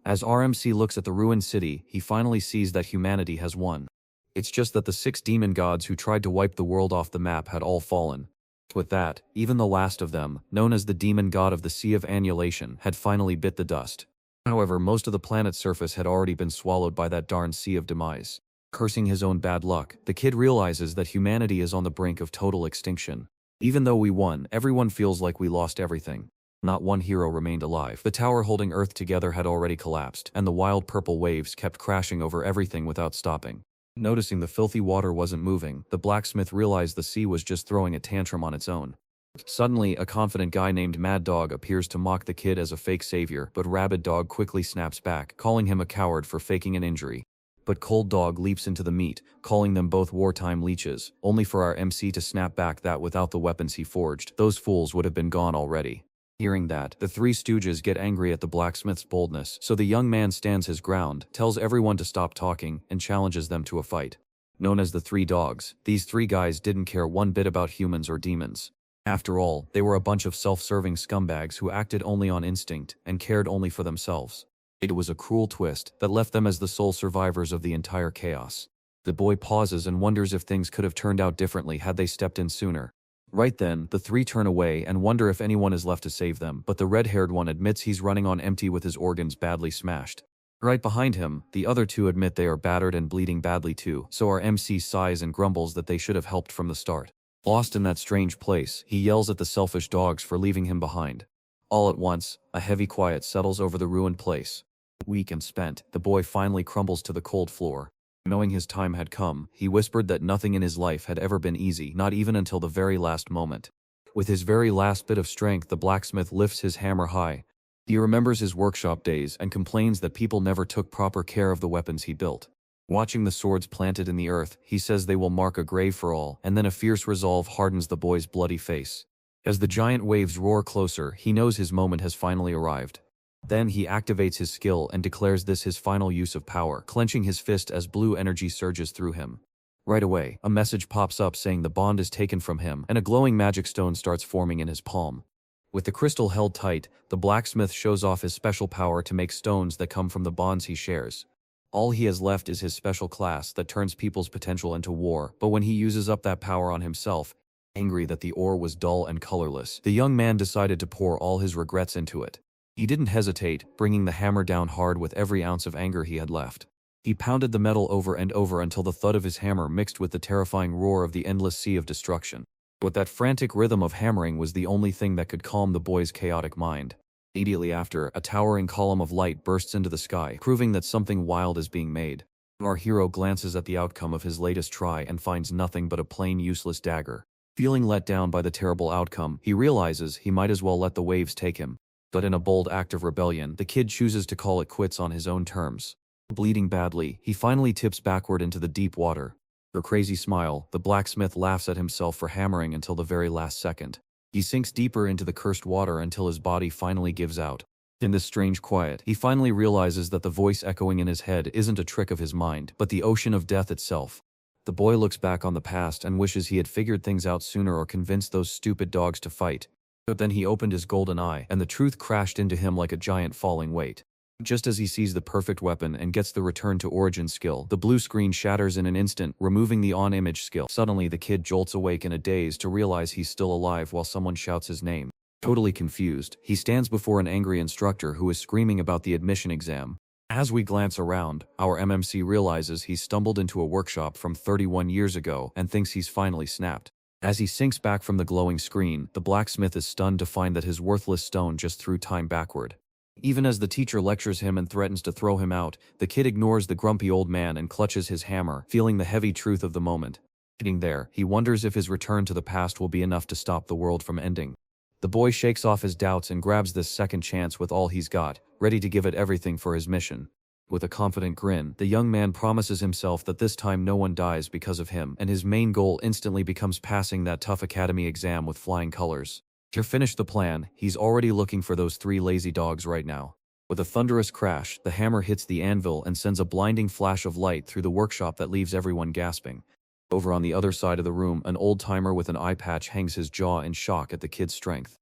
As RMC looks at the ruined city, he finally sees that humanity has won. It's just that the 6 demon gods who tried to wipe the world off the map had all fallen. With that, even the last of them, known as the demon god of the Sea of Annihilation, had finally bit the dust. However, most of the planet's surface had already been swallowed by that darn Sea of Demise. Cursing his own bad luck, the kid realizes that humanity is on the brink of total extinction. Even though we won, everyone feels like we lost everything. Not one hero remained alive. The tower holding Earth together had already collapsed, and the wild purple waves kept crashing over everything without stopping. Noticing the filthy water wasn't moving, the blacksmith realized the sea was just throwing a tantrum on its own. Suddenly, a confident guy named Mad Dog appears to mock the kid as a fake savior, but Rabid Dog quickly snaps back, calling him a coward for faking an injury. But Cold Dog leaps into the meat, calling them both wartime leeches, only for our MC to snap back that without the weapons he forged, those fools would have been gone already. Hearing that, the 3 stooges get angry at the blacksmith's boldness, so the young man stands his ground, tells everyone to stop talking, and challenges them to a fight. Known as the 3 dogs, these 3 guys didn't care one bit about humans or demons. After all, they were a bunch of self-serving scumbags who acted only on instinct and cared only for themselves. It was a cruel twist that left them as the sole survivors of the entire chaos. The boy pauses and wonders if things could have turned out differently had they stepped in sooner. Right then, the 3 turn away and wonder if anyone is left to save them, but the red-haired one admits he's running on empty with his organs badly smashed. Right behind him, the other 2 admit they are battered and bleeding badly too, so our MC sighs and grumbles that they should have helped from the start. Lost in that strange place, he yells at the selfish dogs for leaving him behind. All at once, a heavy quiet settles over the ruined place. Weak and spent, the boy finally crumbles to the cold floor. Knowing his time had come, he whispered that nothing in his life had ever been easy, not even until the very last moment. With his very last bit of strength, the blacksmith lifts his hammer high. He remembers his workshop days and complains that people never took proper care of the weapons he built. Watching the swords planted in the earth, he says they will mark a grave for all, and then a fierce resolve hardens the boy's bloody face. As the giant waves roar closer, he knows his moment has finally arrived. Then he activates his skill and declares this his final use of power, clenching his fist as blue energy surges through him. Right away, a message pops up saying the bond is taken from him, and a glowing magic stone starts forming in his palm. With the crystal held tight, the blacksmith shows off his special power to make stones that come from the bonds he shares. All he has left is his special class that turns people's potential into war, but when he uses up that power on himself, angry that the ore was dull and colorless, the young man decided to pour all his regrets into it. He didn't hesitate, bringing the hammer down hard with every ounce of anger he had left. He pounded the metal over and over until the thud of his hammer mixed with the terrifying roar of the endless sea of destruction. But that frantic rhythm of hammering was the only thing that could calm the boy's chaotic mind. Immediately after, a towering column of light bursts into the sky, proving that something wild is being made. Our hero glances at the outcome of his latest try and finds nothing but a plain useless dagger. Feeling let down by the terrible outcome, he realizes he might as well let the waves take him. But in a bold act of rebellion, the kid chooses to call it quits on his own terms. Bleeding badly, he finally tips backward into the deep water. With a crazy smile, the blacksmith laughs at himself for hammering until the very last second. He sinks deeper into the cursed water until his body finally gives out. In this strange quiet, he finally realizes that the voice echoing in his head isn't a trick of his mind, but the ocean of death itself. The boy looks back on the past and wishes he had figured things out sooner or convinced those stupid dogs to fight. But then he opened his golden eye, and the truth crashed into him like a giant falling weight. Just as he sees the perfect weapon and gets the return to origin skill, the blue screen shatters in an instant, removing the on-image skill. Suddenly the kid jolts awake in a daze to realize he's still alive while someone shouts his name. Totally confused, he stands before an angry instructor who is screaming about the admission exam. As we glance around, our MMC realizes he's stumbled into a workshop from 31 years ago and thinks he's finally snapped. As he sinks back from the glowing screen, the blacksmith is stunned to find that his worthless stone just threw time backward. Even as the teacher lectures him and threatens to throw him out, the kid ignores the grumpy old man and clutches his hammer, feeling the heavy truth of the moment. Sitting there, he wonders if his return to the past will be enough to stop the world from ending. The boy shakes off his doubts and grabs this second chance with all he's got, ready to give it everything for his mission. With a confident grin, the young man promises himself that this time no one dies because of him, and his main goal instantly becomes passing that tough academy exam with flying colors. To finish the plan, he's already looking for those 3 lazy dogs right now. With a thunderous crash, the hammer hits the anvil and sends a blinding flash of light through the workshop that leaves everyone gasping. Over on the other side of the room, an old-timer with an eye patch hangs his jaw in shock at the kid's strength.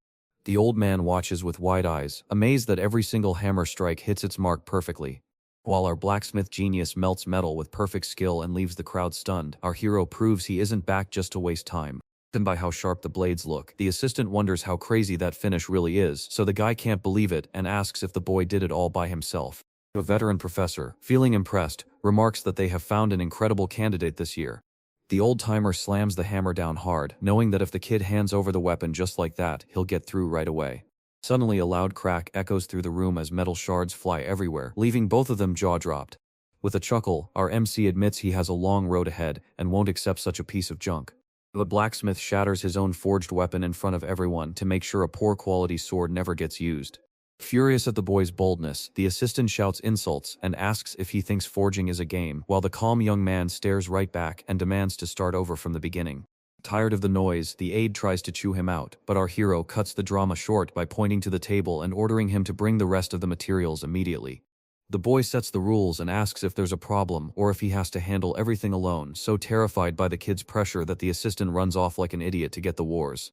The old man watches with wide eyes, amazed that every single hammer strike hits its mark perfectly. While our blacksmith genius melts metal with perfect skill and leaves the crowd stunned, our hero proves he isn't back just to waste time. And by how sharp the blades look, the assistant wonders how crazy that finish really is, so the guy can't believe it and asks if the boy did it all by himself. A veteran professor, feeling impressed, remarks that they have found an incredible candidate this year. The old-timer slams the hammer down hard, knowing that if the kid hands over the weapon just like that, he'll get through right away. Suddenly a loud crack echoes through the room as metal shards fly everywhere, leaving both of them jaw-dropped. With a chuckle, our MC admits he has a long road ahead and won't accept such a piece of junk. The blacksmith shatters his own forged weapon in front of everyone to make sure a poor-quality sword never gets used. Furious at the boy's boldness, the assistant shouts insults and asks if he thinks forging is a game, while the calm young man stares right back and demands to start over from the beginning. Tired of the noise, the aide tries to chew him out, but our hero cuts the drama short by pointing to the table and ordering him to bring the rest of the materials immediately. The boy sets the rules and asks if there's a problem or if he has to handle everything alone, so terrified by the kid's pressure that the assistant runs off like an idiot to get the wars.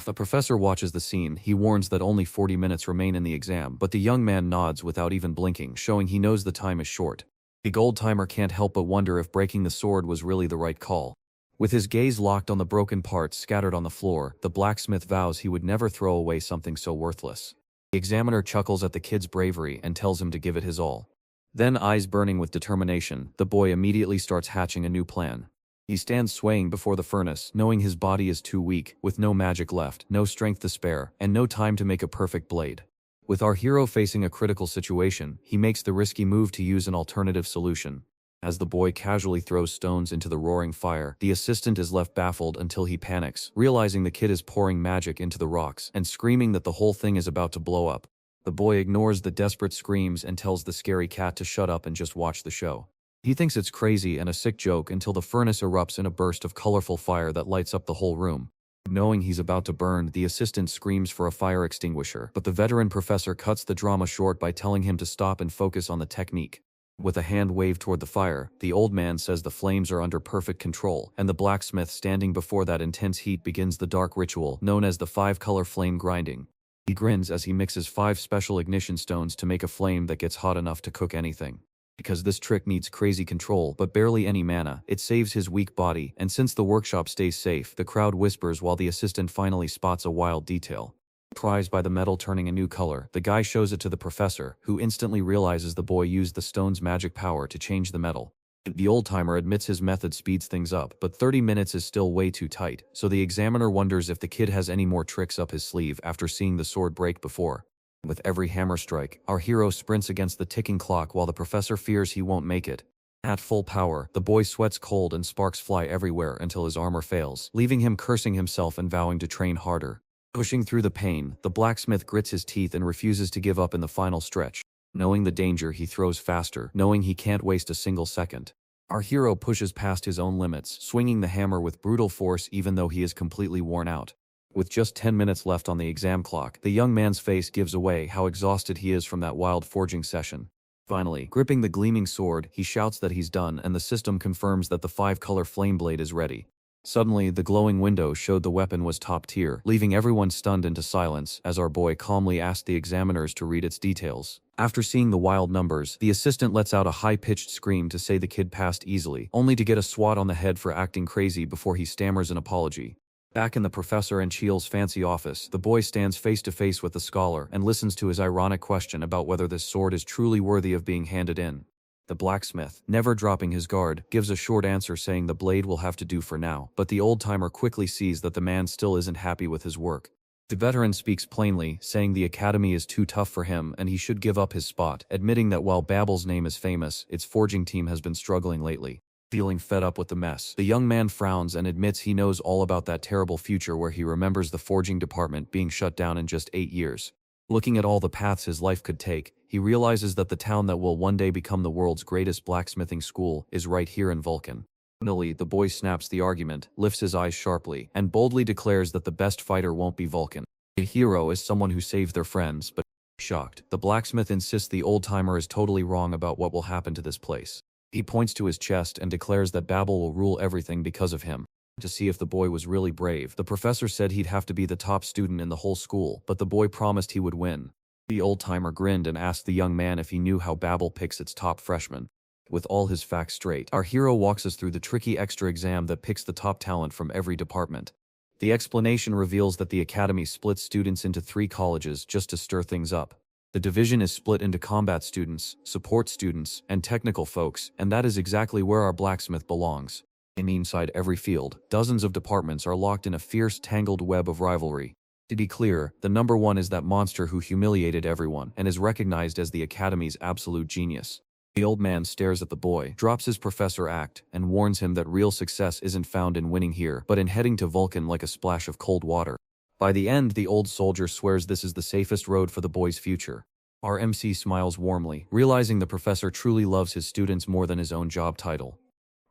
The professor watches the scene. He warns that only 40 minutes remain in the exam, but the young man nods without even blinking, showing he knows the time is short. The old-timer can't help but wonder if breaking the sword was really the right call. With his gaze locked on the broken parts scattered on the floor, the blacksmith vows he would never throw away something so worthless. The examiner chuckles at the kid's bravery and tells him to give it his all. Then, eyes burning with determination, the boy immediately starts hatching a new plan. He stands swaying before the furnace, knowing his body is too weak, with no magic left, no strength to spare, and no time to make a perfect blade. With our hero facing a critical situation, he makes the risky move to use an alternative solution. As the boy casually throws stones into the roaring fire, the assistant is left baffled until he panics, realizing the kid is pouring magic into the rocks and screaming that the whole thing is about to blow up. The boy ignores the desperate screams and tells the scary cat to shut up and just watch the show. He thinks it's crazy and a sick joke until the furnace erupts in a burst of colorful fire that lights up the whole room. Knowing he's about to burn, the assistant screams for a fire extinguisher, but the veteran professor cuts the drama short by telling him to stop and focus on the technique. With a hand waved toward the fire, the old man says the flames are under perfect control, and the blacksmith standing before that intense heat begins the dark ritual known as the 5-color flame grinding. He grins as he mixes 5 special ignition stones to make a flame that gets hot enough to cook anything. Because this trick needs crazy control but barely any mana, it saves his weak body, and since the workshop stays safe, the crowd whispers while the assistant finally spots a wild detail. Surprised by the metal turning a new color, the guy shows it to the professor, who instantly realizes the boy used the stone's magic power to change the metal. The old-timer admits his method speeds things up, but 30 minutes is still way too tight, so the examiner wonders if the kid has any more tricks up his sleeve after seeing the sword break before. With every hammer strike, our hero sprints against the ticking clock while the professor fears he won't make it. At full power, the boy sweats cold and sparks fly everywhere until his armor fails, leaving him cursing himself and vowing to train harder. Pushing through the pain, the blacksmith grits his teeth and refuses to give up in the final stretch. Knowing the danger, he throws faster, knowing he can't waste a single second. Our hero pushes past his own limits, swinging the hammer with brutal force even though he is completely worn out. With just 10 minutes left on the exam clock, the young man's face gives away how exhausted he is from that wild forging session. Finally, gripping the gleaming sword, he shouts that he's done and the system confirms that the 5-color flame blade is ready. Suddenly, the glowing window showed the weapon was top tier, leaving everyone stunned into silence as our boy calmly asked the examiners to read its details. After seeing the wild numbers, the assistant lets out a high-pitched scream to say the kid passed easily, only to get a swat on the head for acting crazy before he stammers an apology. Back in the professor and Chiel's fancy office, the boy stands face to face with the scholar and listens to his ironic question about whether this sword is truly worthy of being handed in. The blacksmith, never dropping his guard, gives a short answer saying the blade will have to do for now, but the old-timer quickly sees that the man still isn't happy with his work. The veteran speaks plainly, saying the academy is too tough for him and he should give up his spot, admitting that while Babel's name is famous, its forging team has been struggling lately. Feeling fed up with the mess, the young man frowns and admits he knows all about that terrible future where he remembers the forging department being shut down in just 8 years. Looking at all the paths his life could take, he realizes that the town that will one day become the world's greatest blacksmithing school is right here in Vulcan. Finally, the boy snaps the argument, lifts his eyes sharply, and boldly declares that the best fighter won't be Vulcan. A hero is someone who saves their friends, but shocked, the blacksmith insists the old-timer is totally wrong about what will happen to this place. He points to his chest and declares that Babel will rule everything because of him. To see if the boy was really brave, the professor said he'd have to be the top student in the whole school, but the boy promised he would win. The old-timer grinned and asked the young man if he knew how Babel picks its top freshmen. With all his facts straight, our hero walks us through the tricky extra exam that picks the top talent from every department. The explanation reveals that the academy splits students into 3 colleges just to stir things up. The division is split into combat students, support students, and technical folks, and that is exactly where our blacksmith belongs. Inside every field, dozens of departments are locked in a fierce, tangled web of rivalry. To be clear, the number one is that monster who humiliated everyone and is recognized as the academy's absolute genius. The old man stares at the boy, drops his professor act, and warns him that real success isn't found in winning here, but in heading to Vulcan like a splash of cold water. By the end, the old soldier swears this is the safest road for the boy's future. Our MC smiles warmly, realizing the professor truly loves his students more than his own job title.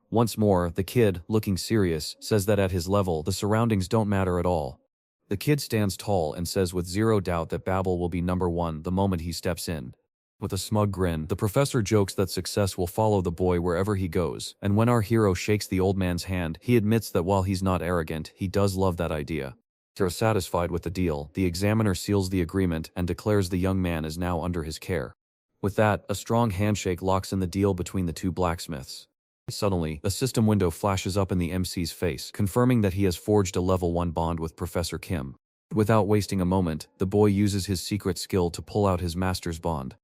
Once more, the kid, looking serious, says that at his level, the surroundings don't matter at all. The kid stands tall and says with zero doubt that Babel will be number one the moment he steps in. With a smug grin, the professor jokes that success will follow the boy wherever he goes, and when our hero shakes the old man's hand, he admits that while he's not arrogant, he does love that idea. Satisfied with the deal, the examiner seals the agreement and declares the young man is now under his care. With that, a strong handshake locks in the deal between the 2 blacksmiths. Suddenly, a system window flashes up in the MC's face, confirming that he has forged a level 1 bond with Professor Kim. Without wasting a moment, the boy uses his secret skill to pull out his master's bond.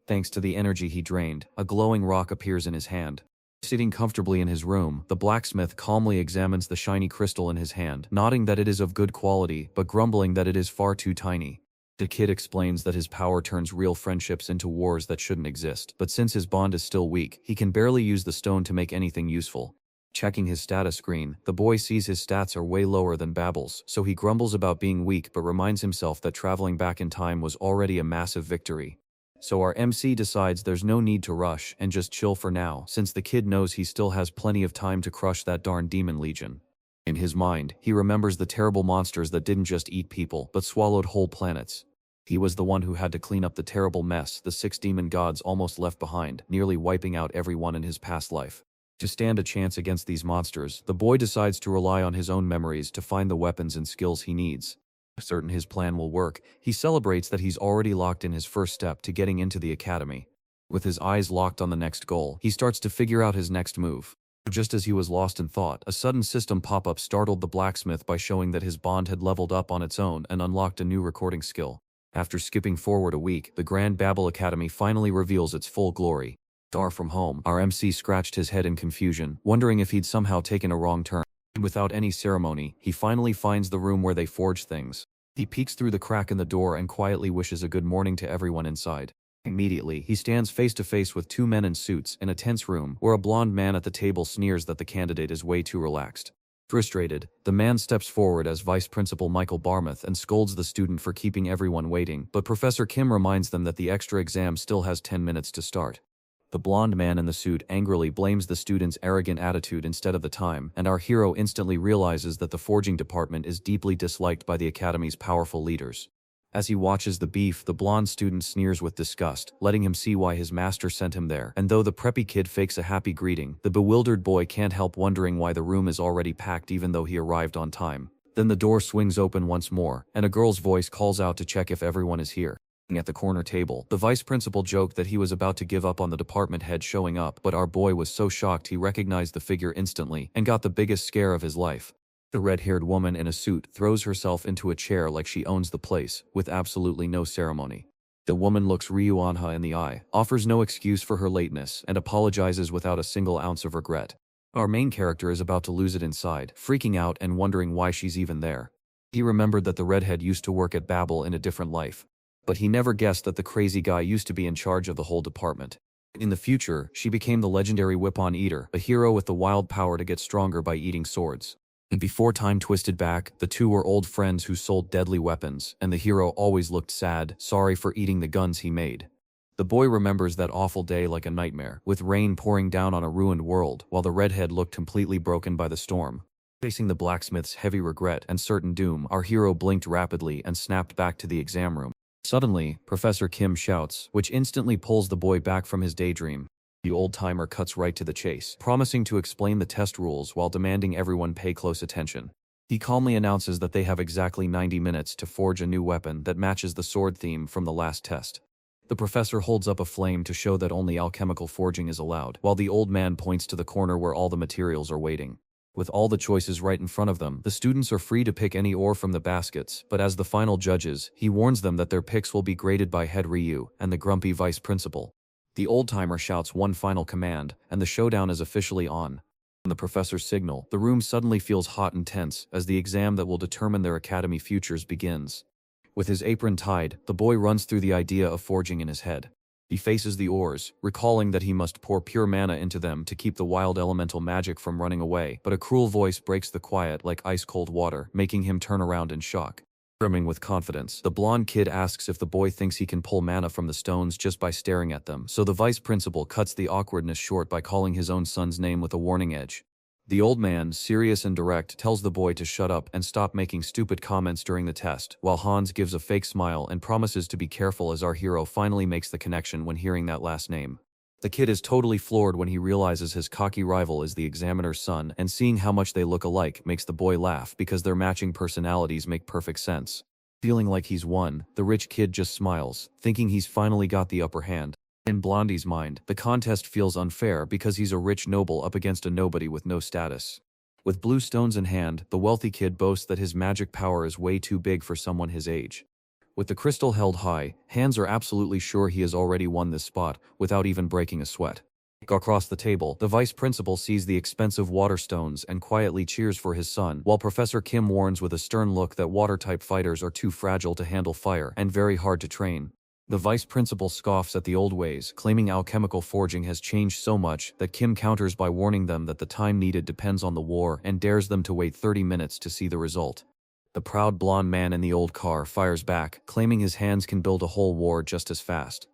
Thanks to the energy he drained, a glowing rock appears in his hand. Sitting comfortably in his room, the blacksmith calmly examines the shiny crystal in his hand, nodding that it is of good quality, but grumbling that it is far too tiny. The kid explains that his power turns real friendships into wars that shouldn't exist, but since his bond is still weak, he can barely use the stone to make anything useful. Checking his status screen, the boy sees his stats are way lower than Babel's, so he grumbles about being weak but reminds himself that traveling back in time was already a massive victory. So our MC decides there's no need to rush and just chill for now, since the kid knows he still has plenty of time to crush that darn demon legion. In his mind, he remembers the terrible monsters that didn't just eat people, but swallowed whole planets. He was the one who had to clean up the terrible mess the 6 demon gods almost left behind, nearly wiping out everyone in his past life. To stand a chance against these monsters, the boy decides to rely on his own memories to find the weapons and skills he needs. Certain his plan will work, he celebrates that he's already locked in his first step to getting into the academy. With his eyes locked on the next goal, he starts to figure out his next move. Just as he was lost in thought, a sudden system pop-up startled the blacksmith by showing that his bond had leveled up on its own and unlocked a new recording skill. After skipping forward a week, the Grand Babel Academy finally reveals its full glory. Far from home, our MC scratched his head in confusion, wondering if he'd somehow taken a wrong turn. Without any ceremony, he finally finds the room where they forge things. He peeks through the crack in the door and quietly wishes a good morning to everyone inside. Immediately, he stands face to face with 2 men in suits in a tense room where a blonde man at the table sneers that the candidate is way too relaxed. Frustrated, the man steps forward as Vice Principal Michael Barmouth and scolds the student for keeping everyone waiting, but Professor Kim reminds them that the extra exam still has 10 minutes to start. The blonde man in the suit angrily blames the student's arrogant attitude instead of the time, and our hero instantly realizes that the forging department is deeply disliked by the academy's powerful leaders. As he watches the beef, the blonde student sneers with disgust, letting him see why his master sent him there, and though the preppy kid fakes a happy greeting, the bewildered boy can't help wondering why the room is already packed even though he arrived on time. Then the door swings open once more, and a girl's voice calls out to check if everyone is here. At the corner table, the vice principal joked that he was about to give up on the department head showing up, but our boy was so shocked he recognized the figure instantly and got the biggest scare of his life. The red-haired woman in a suit throws herself into a chair like she owns the place, with absolutely no ceremony. The woman looks Ryu Anha in the eye, offers no excuse for her lateness, and apologizes without a single ounce of regret. Our main character is about to lose it inside, freaking out and wondering why she's even there. He remembered that the redhead used to work at Babel in a different life. But he never guessed that the crazy guy used to be in charge of the whole department. In the future, she became the legendary Whip-On Eater, a hero with the wild power to get stronger by eating swords. And before time twisted back, the two were old friends who sold deadly weapons, and the hero always looked sad, sorry for eating the guns he made. The boy remembers that awful day like a nightmare, with rain pouring down on a ruined world, while the redhead looked completely broken by the storm. Facing the blacksmith's heavy regret and certain doom, our hero blinked rapidly and snapped back to the exam room. Suddenly, Professor Kim shouts, which instantly pulls the boy back from his daydream. The old-timer cuts right to the chase, promising to explain the test rules while demanding everyone pay close attention. He calmly announces that they have exactly 90 minutes to forge a new weapon that matches the sword theme from the last test. The professor holds up a flame to show that only alchemical forging is allowed, while the old man points to the corner where all the materials are waiting. With all the choices right in front of them, the students are free to pick any ore from the baskets, but as the final judges, he warns them that their picks will be graded by head Ryu and the grumpy vice principal. The old-timer shouts one final command, and the showdown is officially on. On the professor's signal, the room suddenly feels hot and tense as the exam that will determine their academy futures begins. With his apron tied, the boy runs through the idea of forging in his head. He faces the ores, recalling that he must pour pure mana into them to keep the wild elemental magic from running away, but a cruel voice breaks the quiet like ice-cold water, making him turn around in shock. Brimming with confidence, the blonde kid asks if the boy thinks he can pull mana from the stones just by staring at them, so the vice principal cuts the awkwardness short by calling his own son's name with a warning edge. The old man, serious and direct, tells the boy to shut up and stop making stupid comments during the test, while Hans gives a fake smile and promises to be careful as our hero finally makes the connection when hearing that last name. The kid is totally floored when he realizes his cocky rival is the examiner's son, and seeing how much they look alike makes the boy laugh because their matching personalities make perfect sense. Feeling like he's won, the rich kid just smiles, thinking he's finally got the upper hand. In Blondie's mind, the contest feels unfair because he's a rich noble up against a nobody with no status. With blue stones in hand, the wealthy kid boasts that his magic power is way too big for someone his age. With the crystal held high, Hans are absolutely sure he has already won this spot, without even breaking a sweat. Across the table, the vice principal sees the expensive water stones and quietly cheers for his son, while Professor Kim warns with a stern look that water-type fighters are too fragile to handle fire and very hard to train. The vice principal scoffs at the old ways, claiming alchemical forging has changed so much that Kim counters by warning them that the time needed depends on the war and dares them to wait 30 minutes to see the result. The proud blonde man in the old car fires back, claiming his hands can build a whole war just as fast.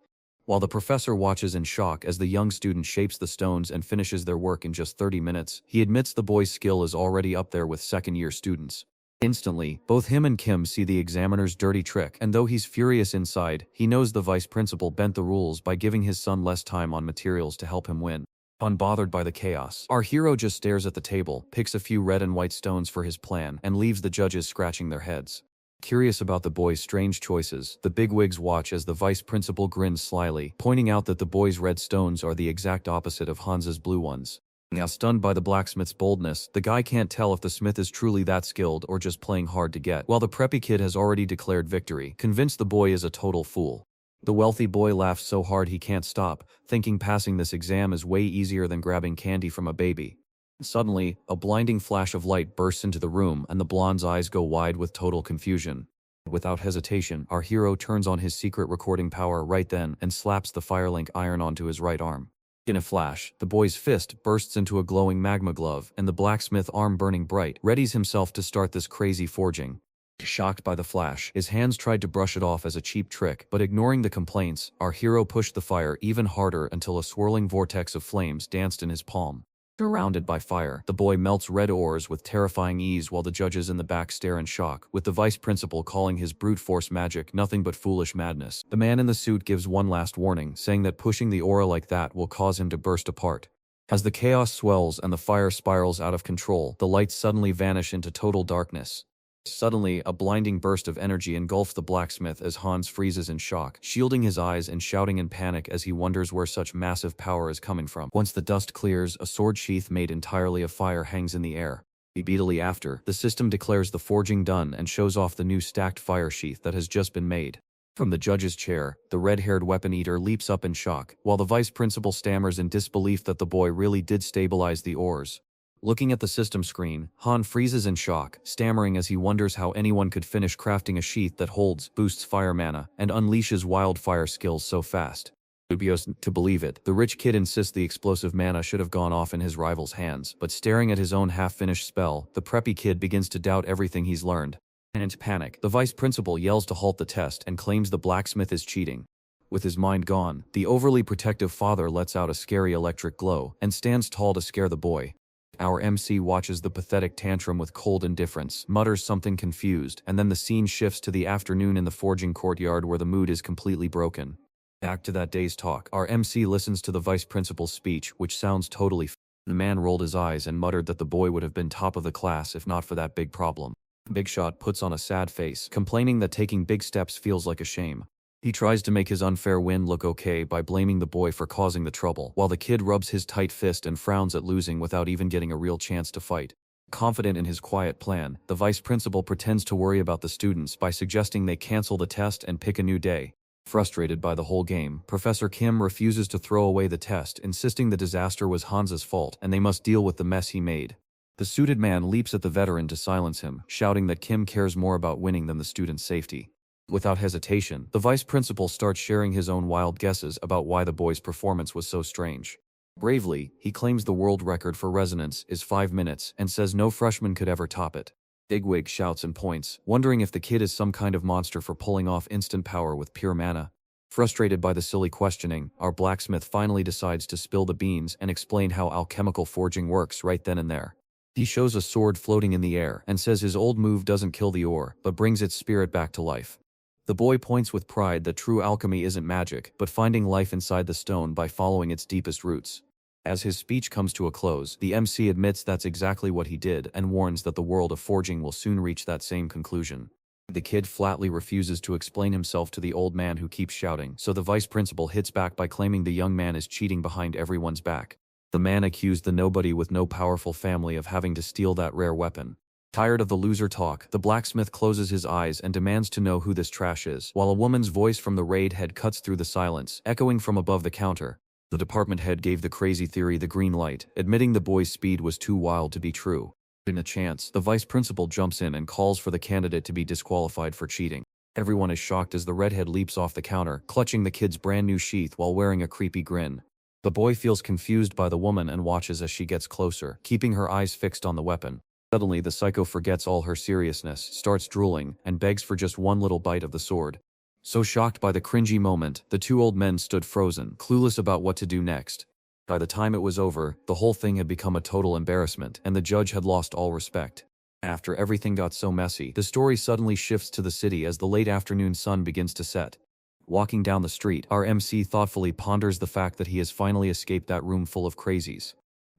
While the professor watches in shock as the young student shapes the stones and finishes their work in just 30 minutes, he admits the boy's skill is already up there with second-year students. Instantly, both him and Kim see the examiner's dirty trick, and though he's furious inside, he knows the vice principal bent the rules by giving his son less time on materials to help him win. Unbothered by the chaos, our hero just stares at the table, picks a few red and white stones for his plan, and leaves the judges scratching their heads. Curious about the boy's strange choices, the bigwigs watch as the vice principal grins slyly, pointing out that the boy's red stones are the exact opposite of Hans's blue ones. Now stunned by the blacksmith's boldness, the guy can't tell if the smith is truly that skilled or just playing hard to get, while the preppy kid has already declared victory, convinced the boy is a total fool. The wealthy boy laughs so hard he can't stop, thinking passing this exam is way easier than grabbing candy from a baby. Suddenly, a blinding flash of light bursts into the room and the blonde's eyes go wide with total confusion. Without hesitation, our hero turns on his secret recording power right then and slaps the firelink iron onto his right arm. In a flash, the boy's fist bursts into a glowing magma glove, and the blacksmith, arm burning bright, readies himself to start this crazy forging. Shocked by the flash, his hands tried to brush it off as a cheap trick, but ignoring the complaints, our hero pushed the fire even harder until a swirling vortex of flames danced in his palm. Surrounded by fire, the boy melts red ores with terrifying ease while the judges in the back stare in shock, with the vice principal calling his brute force magic nothing but foolish madness. The man in the suit gives one last warning, saying that pushing the aura like that will cause him to burst apart. As the chaos swells and the fire spirals out of control, the lights suddenly vanish into total darkness. Suddenly, a blinding burst of energy engulfs the blacksmith as Hans freezes in shock, shielding his eyes and shouting in panic as he wonders where such massive power is coming from. Once the dust clears, a sword sheath made entirely of fire hangs in the air. Immediately after, the system declares the forging done and shows off the new stacked fire sheath that has just been made. From the judge's chair, the red-haired weapon eater leaps up in shock, while the vice principal stammers in disbelief that the boy really did stabilize the ores. Looking at the system screen, Han freezes in shock, stammering as he wonders how anyone could finish crafting a sheath that holds, boosts fire mana, and unleashes wildfire skills so fast. Dubious to believe it, the rich kid insists the explosive mana should have gone off in his rival's hands, but staring at his own half-finished spell, the preppy kid begins to doubt everything he's learned. In panic, the vice principal yells to halt the test and claims the blacksmith is cheating. With his mind gone, the overly protective father lets out a scary electric glow and stands tall to scare the boy. Our MC watches the pathetic tantrum with cold indifference, mutters something confused, and then the scene shifts to the afternoon in the forging courtyard where the mood is completely broken. Back to that day's talk, our MC listens to the vice principal's speech, which sounds totally The man rolled his eyes and muttered that the boy would have been top of the class if not for that big problem. Big Shot puts on a sad face, complaining that taking big steps feels like a shame. He tries to make his unfair win look okay by blaming the boy for causing the trouble, while the kid rubs his tight fist and frowns at losing without even getting a real chance to fight. Confident in his quiet plan, the vice principal pretends to worry about the students by suggesting they cancel the test and pick a new day. Frustrated by the whole game, Professor Kim refuses to throw away the test, insisting the disaster was Hansa's fault and they must deal with the mess he made. The suited man leaps at the veteran to silence him, shouting that Kim cares more about winning than the student's safety. Without hesitation, the vice principal starts sharing his own wild guesses about why the boy's performance was so strange. Bravely, he claims the world record for resonance is 5 minutes and says no freshman could ever top it. Bigwig shouts and points, wondering if the kid is some kind of monster for pulling off instant power with pure mana. Frustrated by the silly questioning, our blacksmith finally decides to spill the beans and explain how alchemical forging works right then and there. He shows a sword floating in the air and says his old move doesn't kill the ore, but brings its spirit back to life. The boy points with pride that true alchemy isn't magic, but finding life inside the stone by following its deepest roots. As his speech comes to a close, the MC admits that's exactly what he did and warns that the world of forging will soon reach that same conclusion. The kid flatly refuses to explain himself to the old man who keeps shouting, so the vice principal hits back by claiming the young man is cheating behind everyone's back. The man accused the nobody with no powerful family of having to steal that rare weapon. Tired of the loser talk, the blacksmith closes his eyes and demands to know who this trash is, while a woman's voice from the raid head cuts through the silence, echoing from above the counter. The department head gave the crazy theory the green light, admitting the boy's speed was too wild to be true. In a chance, the vice principal jumps in and calls for the candidate to be disqualified for cheating. Everyone is shocked as the redhead leaps off the counter, clutching the kid's brand new sheath while wearing a creepy grin. The boy feels confused by the woman and watches as she gets closer, keeping her eyes fixed on the weapon. Suddenly, the psycho forgets all her seriousness, starts drooling, and begs for just one little bite of the sword. So shocked by the cringy moment, the two old men stood frozen, clueless about what to do next. By the time it was over, the whole thing had become a total embarrassment, and the judge had lost all respect. After everything got so messy, the story suddenly shifts to the city as the late afternoon sun begins to set. Walking down the street, our MC thoughtfully ponders the fact that he has finally escaped that room full of crazies.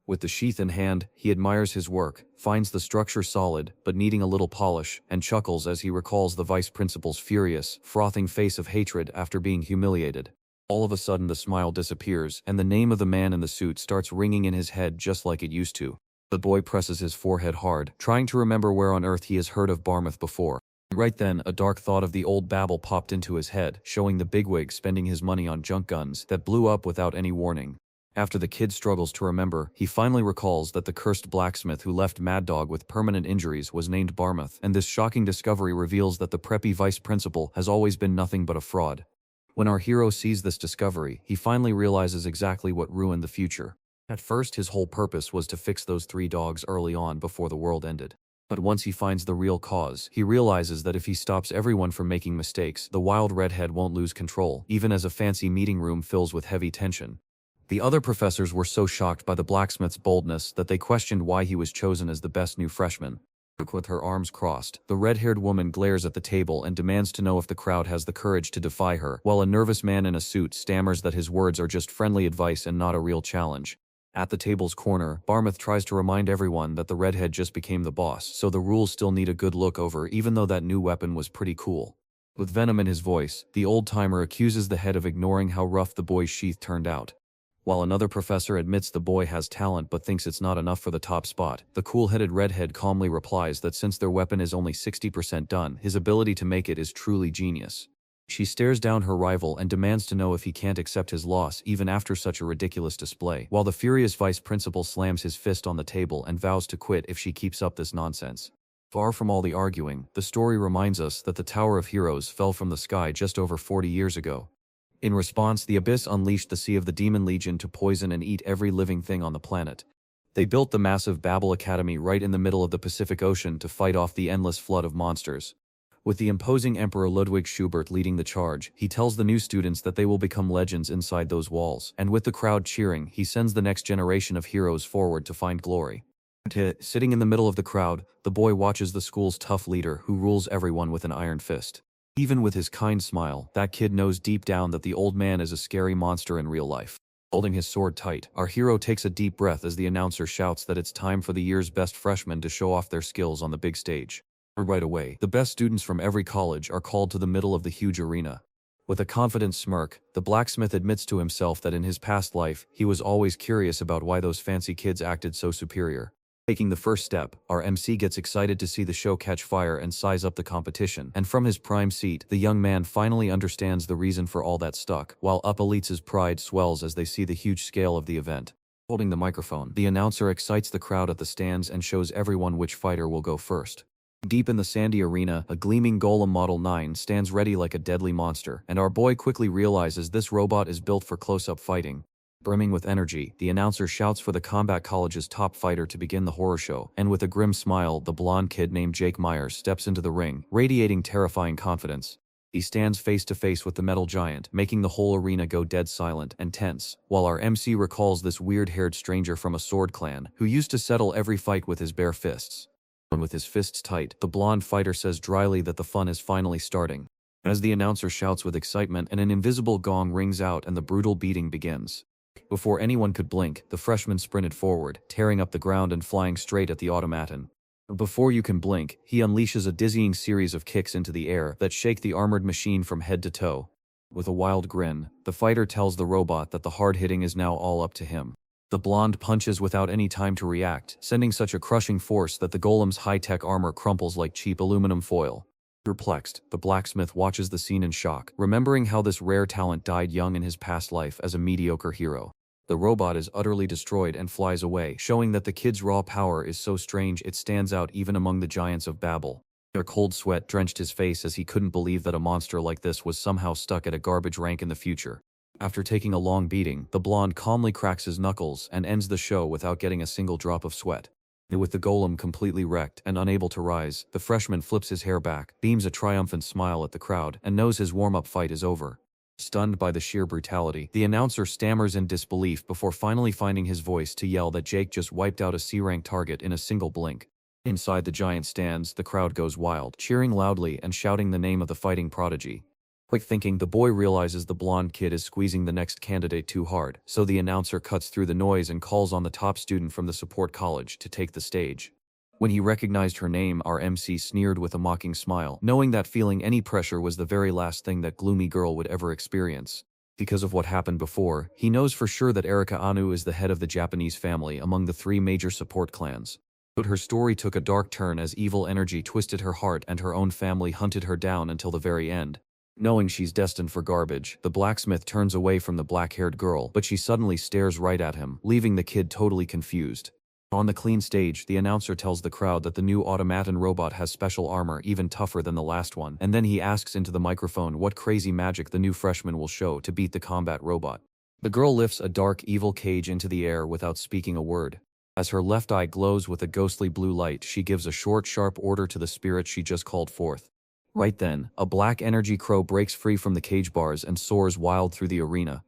With the sheath in hand, he admires his work, finds the structure solid, but needing a little polish, and chuckles as he recalls the vice principal's furious, frothing face of hatred after being humiliated. All of a sudden the smile disappears, and the name of the man in the suit starts ringing in his head just like it used to. The boy presses his forehead hard, trying to remember where on earth he has heard of Barmouth before. Right then, a dark thought of the old babble popped into his head, showing the bigwig spending his money on junk guns that blew up without any warning. After the kid struggles to remember, he finally recalls that the cursed blacksmith who left Mad Dog with permanent injuries was named Barmouth, and this shocking discovery reveals that the preppy vice principal has always been nothing but a fraud. When our hero sees this discovery, he finally realizes exactly what ruined the future. At first, his whole purpose was to fix those 3 dogs early on before the world ended. But once he finds the real cause, he realizes that if he stops everyone from making mistakes, the wild redhead won't lose control, even as a fancy meeting room fills with heavy tension. The other professors were so shocked by the blacksmith's boldness that they questioned why he was chosen as the best new freshman. With her arms crossed, the red-haired woman glares at the table and demands to know if the crowd has the courage to defy her, while a nervous man in a suit stammers that his words are just friendly advice and not a real challenge. At the table's corner, Barmouth tries to remind everyone that the redhead just became the boss, so the rules still need a good look over even though that new weapon was pretty cool. With venom in his voice, the old-timer accuses the head of ignoring how rough the boy's sheath turned out. While another professor admits the boy has talent but thinks it's not enough for the top spot, the cool-headed redhead calmly replies that since their weapon is only 60% done, his ability to make it is truly genius. She stares down her rival and demands to know if he can't accept his loss even after such a ridiculous display, while the furious vice principal slams his fist on the table and vows to quit if she keeps up this nonsense. Far from all the arguing, the story reminds us that the Tower of Heroes fell from the sky just over 40 years ago. In response, the Abyss unleashed the Sea of the Demon Legion to poison and eat every living thing on the planet. They built the massive Babel Academy right in the middle of the Pacific Ocean to fight off the endless flood of monsters. With the imposing Emperor Ludwig Schubert leading the charge, he tells the new students that they will become legends inside those walls, and with the crowd cheering, he sends the next generation of heroes forward to find glory. Sitting in the middle of the crowd, the boy watches the school's tough leader who rules everyone with an iron fist. Even with his kind smile, that kid knows deep down that the old man is a scary monster in real life. Holding his sword tight, our hero takes a deep breath as the announcer shouts that it's time for the year's best freshmen to show off their skills on the big stage. Right away, the best students from every college are called to the middle of the huge arena. With a confident smirk, the blacksmith admits to himself that in his past life, he was always curious about why those fancy kids acted so superior. Taking the first step, our MC gets excited to see the show catch fire and size up the competition, and from his prime seat, the young man finally understands the reason for all that stuck, while Up Elite's pride swells as they see the huge scale of the event. Holding the microphone, the announcer excites the crowd at the stands and shows everyone which fighter will go first. Deep in the sandy arena, a gleaming golem Model 9 stands ready like a deadly monster, and our boy quickly realizes this robot is built for close-up fighting. Brimming with energy, the announcer shouts for the combat college's top fighter to begin the horror show, and with a grim smile, the blonde kid named Jake Myers steps into the ring, radiating terrifying confidence. He stands face to face with the metal giant, making the whole arena go dead silent and tense, while our MC recalls this weird-haired stranger from a sword clan, who used to settle every fight with his bare fists. And with his fists tight, the blonde fighter says dryly that the fun is finally starting. As the announcer shouts with excitement, an invisible gong rings out and the brutal beating begins. Before anyone could blink, the freshman sprinted forward, tearing up the ground and flying straight at the automaton. Before you can blink, he unleashes a dizzying series of kicks into the air that shake the armored machine from head to toe. With a wild grin, the fighter tells the robot that the hard hitting is now all up to him. The blonde punches without any time to react, sending such a crushing force that the golem's high-tech armor crumples like cheap aluminum foil. Perplexed, the blacksmith watches the scene in shock, remembering how this rare talent died young in his past life as a mediocre hero. The robot is utterly destroyed and flies away, showing that the kid's raw power is so strange it stands out even among the giants of Babel. A cold sweat drenched his face as he couldn't believe that a monster like this was somehow stuck at a garbage rank in the future. After taking a long beating, the blonde calmly cracks his knuckles and ends the show without getting a single drop of sweat. With the golem completely wrecked and unable to rise, the freshman flips his hair back, beams a triumphant smile at the crowd, and knows his warm-up fight is over. Stunned by the sheer brutality, the announcer stammers in disbelief before finally finding his voice to yell that Jake just wiped out a C-rank target in a single blink. Inside the giant stands, the crowd goes wild, cheering loudly and shouting the name of the fighting prodigy. Quick thinking, the boy realizes the blonde kid is squeezing the next candidate too hard, so the announcer cuts through the noise and calls on the top student from the support college to take the stage. When he recognized her name, our MC sneered with a mocking smile, knowing that feeling any pressure was the very last thing that gloomy girl would ever experience. Because of what happened before, he knows for sure that Erika Anu is the head of the Japanese family among the 3 major support clans. But her story took a dark turn as evil energy twisted her heart and her own family hunted her down until the very end. Knowing she's destined for garbage, the blacksmith turns away from the black-haired girl, but she suddenly stares right at him, leaving the kid totally confused. On the clean stage, the announcer tells the crowd that the new automaton robot has special armor even tougher than the last one, and then he asks into the microphone what crazy magic the new freshman will show to beat the combat robot. The girl lifts a dark, evil cage into the air without speaking a word. As her left eye glows with a ghostly blue light, she gives a short, sharp order to the spirit she just called forth. Right then, a black energy crow breaks free from the cage bars and soars wild through the arena.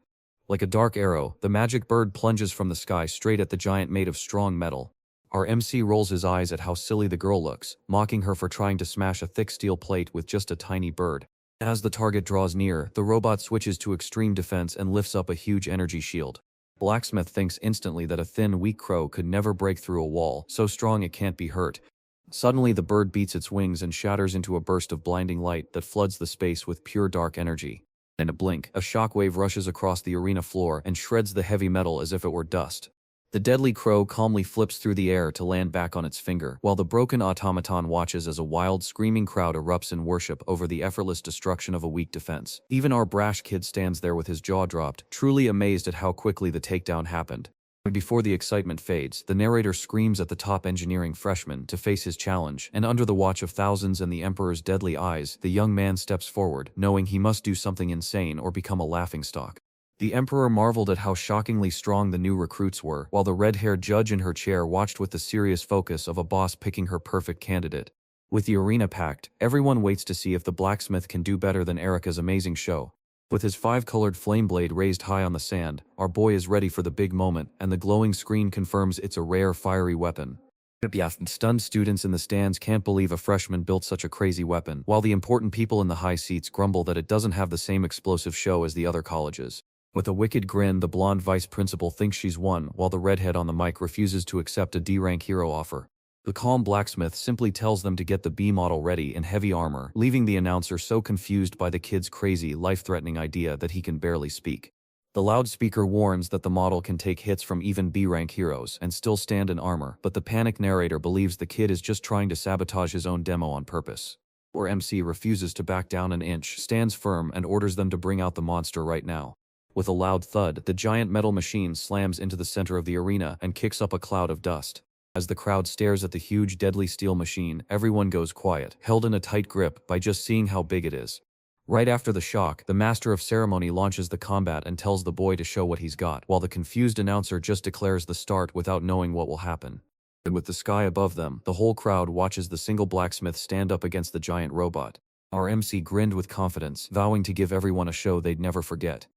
Like a dark arrow, the magic bird plunges from the sky straight at the giant made of strong metal. Our MC rolls his eyes at how silly the girl looks, mocking her for trying to smash a thick steel plate with just a tiny bird. As the target draws near, the robot switches to extreme defense and lifts up a huge energy shield. Blacksmith thinks instantly that a thin, weak crow could never break through a wall, so strong it can't be hurt. Suddenly the bird beats its wings and shatters into a burst of blinding light that floods the space with pure dark energy. In a blink, a shockwave rushes across the arena floor and shreds the heavy metal as if it were dust. The deadly crow calmly flips through the air to land back on its finger, while the broken automaton watches as a wild, screaming crowd erupts in worship over the effortless destruction of a weak defense. Even our brash kid stands there with his jaw dropped, truly amazed at how quickly the takedown happened. Before the excitement fades, the narrator screams at the top engineering freshman to face his challenge, and under the watch of thousands and the Emperor's deadly eyes, the young man steps forward, knowing he must do something insane or become a laughingstock. The Emperor marveled at how shockingly strong the new recruits were, while the red-haired judge in her chair watched with the serious focus of a boss picking her perfect candidate. With the arena packed, everyone waits to see if the blacksmith can do better than Erika's amazing show. With his 5-colored flame blade raised high on the sand, our boy is ready for the big moment, and the glowing screen confirms it's a rare, fiery weapon. Stunned students in the stands can't believe a freshman built such a crazy weapon, while the important people in the high seats grumble that it doesn't have the same explosive show as the other colleges. With a wicked grin, the blonde vice principal thinks she's won, while the redhead on the mic refuses to accept a D-rank hero offer. The calm blacksmith simply tells them to get the B model ready in heavy armor, leaving the announcer so confused by the kid's crazy, life-threatening idea that he can barely speak. The loudspeaker warns that the model can take hits from even B-rank heroes and still stand in armor, but the panicked narrator believes the kid is just trying to sabotage his own demo on purpose. Or MC refuses to back down an inch, stands firm, and orders them to bring out the monster right now. With a loud thud, the giant metal machine slams into the center of the arena and kicks up a cloud of dust. As the crowd stares at the huge deadly steel machine, everyone goes quiet, held in a tight grip by just seeing how big it is. Right after the shock, the master of ceremony launches the combat and tells the boy to show what he's got, while the confused announcer just declares the start without knowing what will happen. And with the sky above them, the whole crowd watches the single blacksmith stand up against the giant robot. Our MC grinned with confidence, vowing to give everyone a show they'd never forget.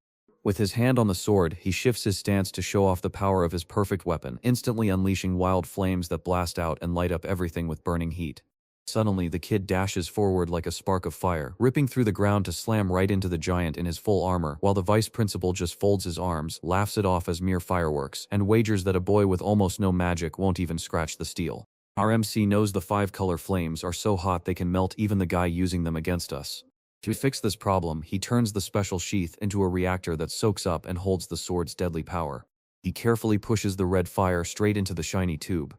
With his hand on the sword, he shifts his stance to show off the power of his perfect weapon, instantly unleashing wild flames that blast out and light up everything with burning heat. Suddenly, the kid dashes forward like a spark of fire, ripping through the ground to slam right into the giant in his full armor, while the vice principal just folds his arms, laughs it off as mere fireworks, and wagers that a boy with almost no magic won't even scratch the steel. Our MC knows the 5-color flames are so hot they can melt even the guy using them against us. To fix this problem, he turns the special sheath into a reactor that soaks up and holds the sword's deadly power. He carefully pushes the red fire straight into the shiny tube.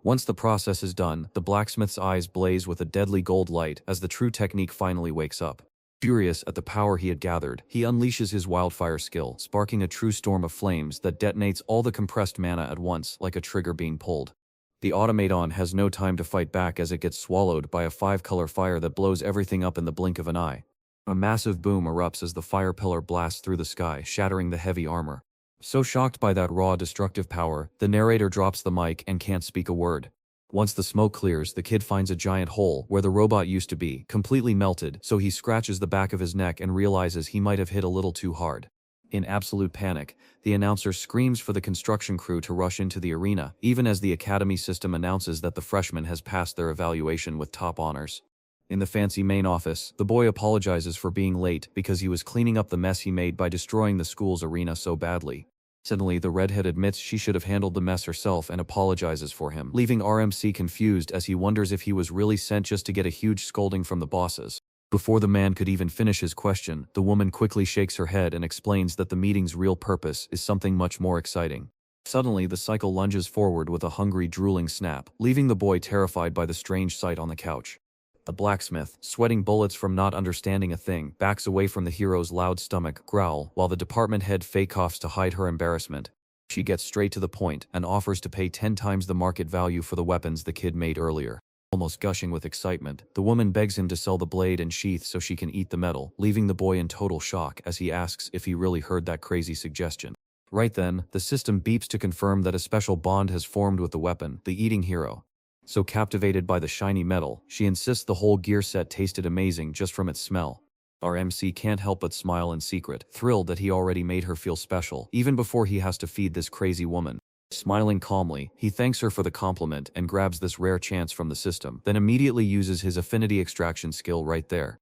Once the process is done, the blacksmith's eyes blaze with a deadly gold light as the true technique finally wakes up. Furious at the power he had gathered, he unleashes his wildfire skill, sparking a true storm of flames that detonates all the compressed mana at once like a trigger being pulled. The automaton has no time to fight back as it gets swallowed by a 5-color fire that blows everything up in the blink of an eye. A massive boom erupts as the fire pillar blasts through the sky, shattering the heavy armor. So shocked by that raw, destructive power, the narrator drops the mic and can't speak a word. Once the smoke clears, the kid finds a giant hole where the robot used to be, completely melted, so he scratches the back of his neck and realizes he might have hit a little too hard. In absolute panic, the announcer screams for the construction crew to rush into the arena, even as the academy system announces that the freshman has passed their evaluation with top honors. In the fancy main office, the boy apologizes for being late because he was cleaning up the mess he made by destroying the school's arena so badly. Suddenly, the redhead admits she should have handled the mess herself and apologizes for him, leaving RMC confused as he wonders if he was really sent just to get a huge scolding from the bosses. Before the man could even finish his question, the woman quickly shakes her head and explains that the meeting's real purpose is something much more exciting. Suddenly, the cycle lunges forward with a hungry, drooling snap, leaving the boy terrified by the strange sight on the couch. The blacksmith, sweating bullets from not understanding a thing, backs away from the hero's loud stomach growl while the department head fake coughs to hide her embarrassment. She gets straight to the point and offers to pay 10 times the market value for the weapons the kid made earlier. Almost gushing with excitement, the woman begs him to sell the blade and sheath so she can eat the metal, leaving the boy in total shock as he asks if he really heard that crazy suggestion. Right then, the system beeps to confirm that a special bond has formed with the weapon, the eating hero. So captivated by the shiny metal, she insists the whole gear set tasted amazing just from its smell. Our MC can't help but smile in secret, thrilled that he already made her feel special, even before he has to feed this crazy woman. Smiling calmly, he thanks her for the compliment and grabs this rare chance from the system, then immediately uses his affinity extraction skill right there.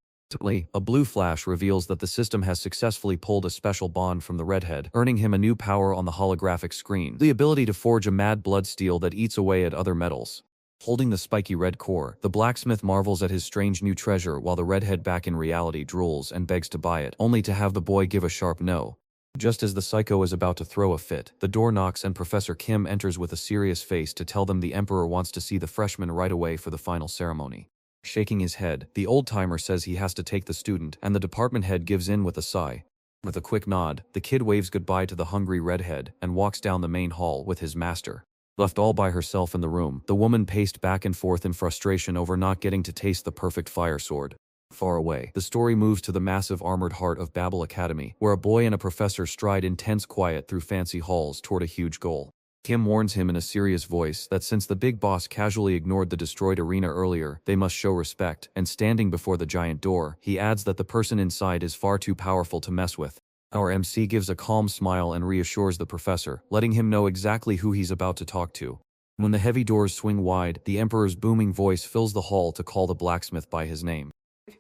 A blue flash reveals that the system has successfully pulled a special bond from the redhead, earning him a new power on the holographic screen, the ability to forge a mad blood steel that eats away at other metals. Holding the spiky red core, the blacksmith marvels at his strange new treasure while the redhead back in reality drools and begs to buy it, only to have the boy give a sharp no. Just as the psycho is about to throw a fit, the door knocks and Professor Kim enters with a serious face to tell them the emperor wants to see the freshman right away for the final ceremony. Shaking his head, the old-timer says he has to take the student, and the department head gives in with a sigh. With a quick nod, the kid waves goodbye to the hungry redhead and walks down the main hall with his master. Left all by herself in the room, the woman paced back and forth in frustration over not getting to taste the perfect fire sword. Far away, the story moves to the massive armored heart of Babel Academy, where a boy and a professor stride in tense quiet through fancy halls toward a huge goal. Kim warns him in a serious voice that since the big boss casually ignored the destroyed arena earlier, they must show respect, and standing before the giant door, he adds that the person inside is far too powerful to mess with. Our MC gives a calm smile and reassures the professor, letting him know exactly who he's about to talk to. When the heavy doors swing wide, the Emperor's booming voice fills the hall to call the blacksmith by his name.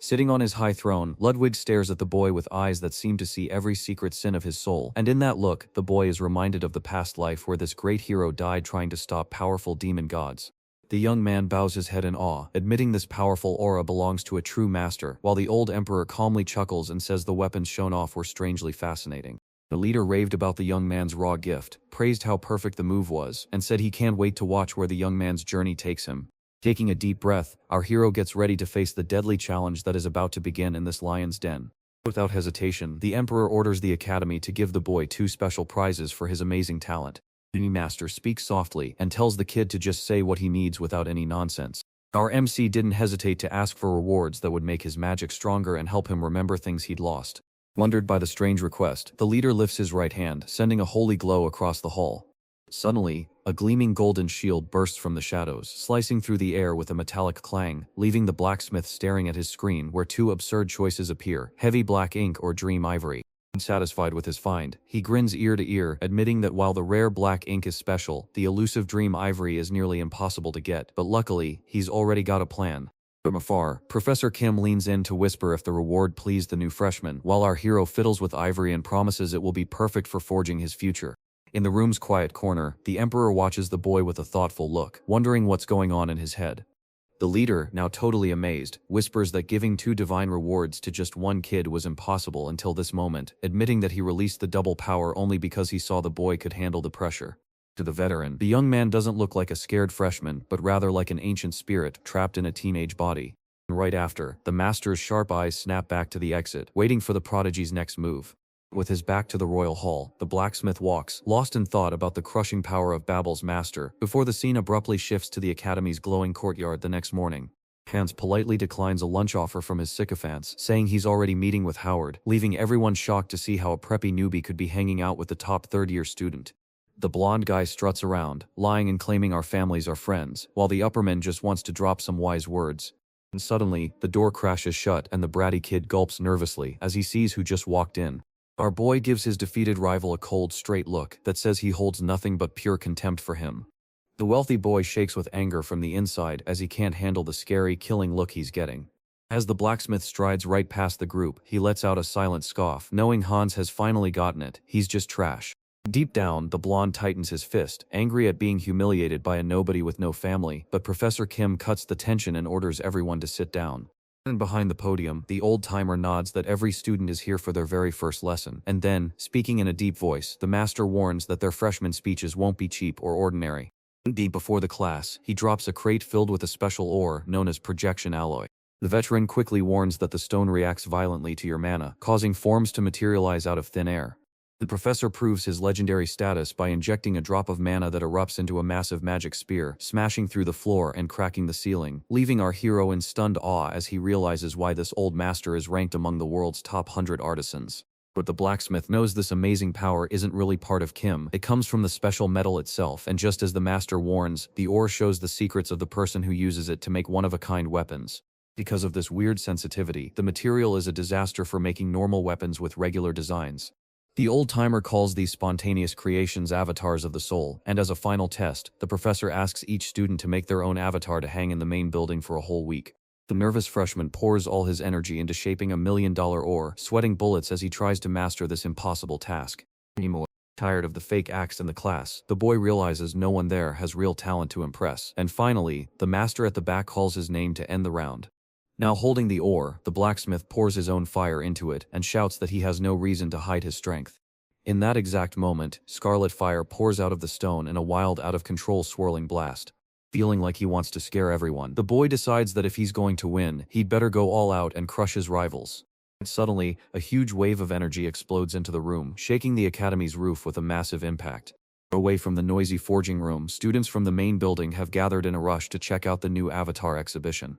Sitting on his high throne, Ludwig stares at the boy with eyes that seem to see every secret sin of his soul, and in that look, the boy is reminded of the past life where this great hero died trying to stop powerful demon gods. The young man bows his head in awe, admitting this powerful aura belongs to a true master, while the old emperor calmly chuckles and says the weapons shown off were strangely fascinating. The leader raved about the young man's raw gift, praised how perfect the move was, and said he can't wait to watch where the young man's journey takes him. Taking a deep breath, our hero gets ready to face the deadly challenge that is about to begin in this lion's den. Without hesitation, the emperor orders the academy to give the boy 2 special prizes for his amazing talent. The master speaks softly and tells the kid to just say what he needs without any nonsense. Our MC didn't hesitate to ask for rewards that would make his magic stronger and help him remember things he'd lost. Wondered by the strange request, the leader lifts his right hand, sending a holy glow across the hall. Suddenly, a gleaming golden shield bursts from the shadows, slicing through the air with a metallic clang, leaving the blacksmith staring at his screen where 2 absurd choices appear: heavy black ink or dream ivory. Unsatisfied with his find, he grins ear to ear, admitting that while the rare black ink is special, the elusive dream ivory is nearly impossible to get, but luckily, he's already got a plan. From afar, Professor Kim leans in to whisper if the reward pleased the new freshman, while our hero fiddles with ivory and promises it will be perfect for forging his future. In the room's quiet corner, the Emperor watches the boy with a thoughtful look, wondering what's going on in his head. The leader, now totally amazed, whispers that giving 2 divine rewards to just 1 kid was impossible until this moment, admitting that he released the double power only because he saw the boy could handle the pressure. To the veteran, the young man doesn't look like a scared freshman, but rather like an ancient spirit trapped in a teenage body. Right after, the master's sharp eyes snap back to the exit, waiting for the prodigy's next move. With his back to the royal hall, the blacksmith walks, lost in thought about the crushing power of Babel's master, before the scene abruptly shifts to the academy's glowing courtyard the next morning. Hans politely declines a lunch offer from his sycophants, saying he's already meeting with Howard, leaving everyone shocked to see how a preppy newbie could be hanging out with the top third-year student. The blonde guy struts around, lying and claiming our families are friends, while the upperman just wants to drop some wise words. And suddenly, the door crashes shut and the bratty kid gulps nervously as he sees who just walked in. Our boy gives his defeated rival a cold, straight look that says he holds nothing but pure contempt for him. The wealthy boy shakes with anger from the inside as he can't handle the scary, killing look he's getting. As the blacksmith strides right past the group, he lets out a silent scoff, knowing Hans has finally gotten it. He's just trash. Deep down, the blonde tightens his fist, angry at being humiliated by a nobody with no family, but Professor Kim cuts the tension and orders everyone to sit down. And behind the podium, the old-timer nods that every student is here for their very first lesson, and then, speaking in a deep voice, the master warns that their freshman speeches won't be cheap or ordinary. Deep before the class, he drops a crate filled with a special ore known as projection alloy. The veteran quickly warns that the stone reacts violently to your mana, causing forms to materialize out of thin air. The professor proves his legendary status by injecting a drop of mana that erupts into a massive magic spear, smashing through the floor and cracking the ceiling, leaving our hero in stunned awe as he realizes why this old master is ranked among the world's top 100 artisans. But the blacksmith knows this amazing power isn't really part of Kim, it comes from the special metal itself, and just as the master warns, the ore shows the secrets of the person who uses it to make one-of-a-kind weapons. Because of this weird sensitivity, the material is a disaster for making normal weapons with regular designs. The old-timer calls these spontaneous creations avatars of the soul, and as a final test, the professor asks each student to make their own avatar to hang in the main building for a whole week. The nervous freshman pours all his energy into shaping a $1 million ore, sweating bullets as he tries to master this impossible task. Tired of the fake acts in the class, the boy realizes no one there has real talent to impress, and finally, the master at the back calls his name to end the round. Now holding the ore, the blacksmith pours his own fire into it and shouts that he has no reason to hide his strength. In that exact moment, scarlet fire pours out of the stone in a wild, out-of-control swirling blast. Feeling like he wants to scare everyone, the boy decides that if he's going to win, he'd better go all out and crush his rivals. Suddenly, a huge wave of energy explodes into the room, shaking the academy's roof with a massive impact. Away from the noisy forging room, students from the main building have gathered in a rush to check out the new Avatar exhibition.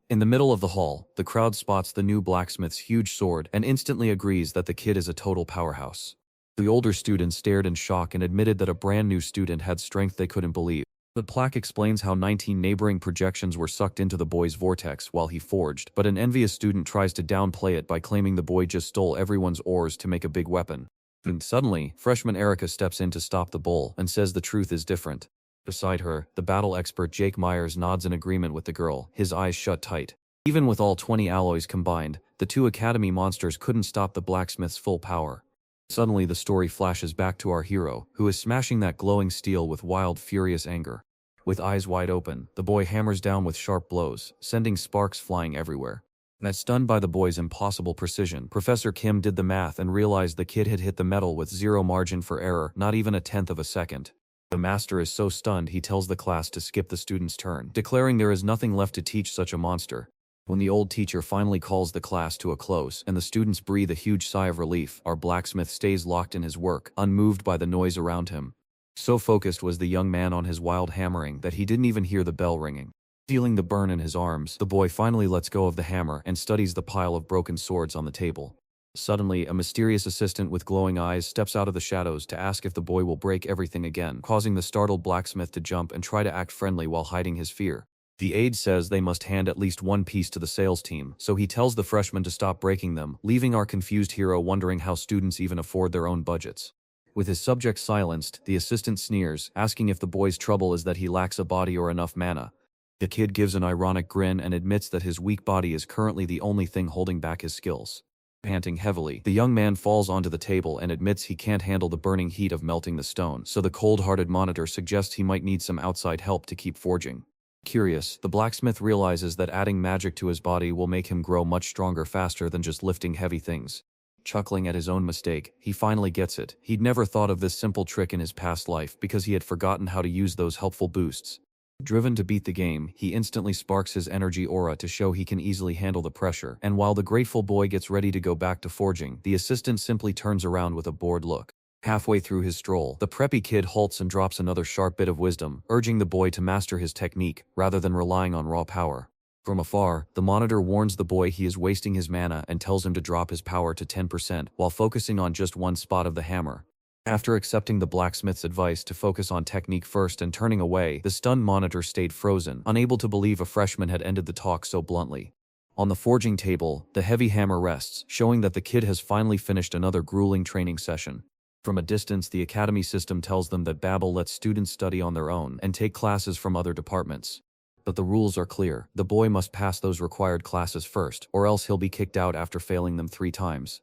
In the middle of the hall, the crowd spots the new blacksmith's huge sword and instantly agrees that the kid is a total powerhouse. The older students stared in shock and admitted that a brand new student had strength they couldn't believe. The plaque explains how 19 neighboring projections were sucked into the boy's vortex while he forged, but an envious student tries to downplay it by claiming the boy just stole everyone's ores to make a big weapon. And suddenly, freshman Erica steps in to stop the bull and says the truth is different. Beside her, the battle expert Jake Myers nods in agreement with the girl, his eyes shut tight. Even with all 20 alloys combined, the two Academy monsters couldn't stop the blacksmith's full power. Suddenly the story flashes back to our hero, who is smashing that glowing steel with wild, furious anger. With eyes wide open, the boy hammers down with sharp blows, sending sparks flying everywhere. And stunned by the boy's impossible precision, Professor Kim did the math and realized the kid had hit the metal with zero margin for error, not even a tenth of a second. The master is so stunned he tells the class to skip the student's turn, declaring there is nothing left to teach such a monster. When the old teacher finally calls the class to a close and the students breathe a huge sigh of relief, our blacksmith stays locked in his work, unmoved by the noise around him. So focused was the young man on his wild hammering that he didn't even hear the bell ringing. Feeling the burn in his arms, the boy finally lets go of the hammer and studies the pile of broken swords on the table. Suddenly, a mysterious assistant with glowing eyes steps out of the shadows to ask if the boy will break everything again, causing the startled blacksmith to jump and try to act friendly while hiding his fear. The aide says they must hand at least one piece to the sales team, so he tells the freshman to stop breaking them, leaving our confused hero wondering how students even afford their own budgets. With his subject silenced, the assistant sneers, asking if the boy's trouble is that he lacks a body or enough mana. The kid gives an ironic grin and admits that his weak body is currently the only thing holding back his skills. Panting heavily, the young man falls onto the table and admits he can't handle the burning heat of melting the stone, so the cold-hearted monitor suggests he might need some outside help to keep forging. Curious, the blacksmith realizes that adding magic to his body will make him grow much stronger faster than just lifting heavy things. Chuckling at his own mistake, he finally gets it. He'd never thought of this simple trick in his past life because he had forgotten how to use those helpful boosts. Driven to beat the game, he instantly sparks his energy aura to show he can easily handle the pressure, and while the grateful boy gets ready to go back to forging, the assistant simply turns around with a bored look. Halfway through his stroll, the preppy kid halts and drops another sharp bit of wisdom, urging the boy to master his technique, rather than relying on raw power. From afar, the monitor warns the boy he is wasting his mana and tells him to drop his power to 10% while focusing on just one spot of the hammer. After accepting the blacksmith's advice to focus on technique first and turning away, the stunned monitor stayed frozen, unable to believe a freshman had ended the talk so bluntly. On the forging table, the heavy hammer rests, showing that the kid has finally finished another grueling training session. From a distance, the academy system tells them that Babel lets students study on their own and take classes from other departments. But the rules are clear. The boy must pass those required classes first, or else he'll be kicked out after failing them 3 times.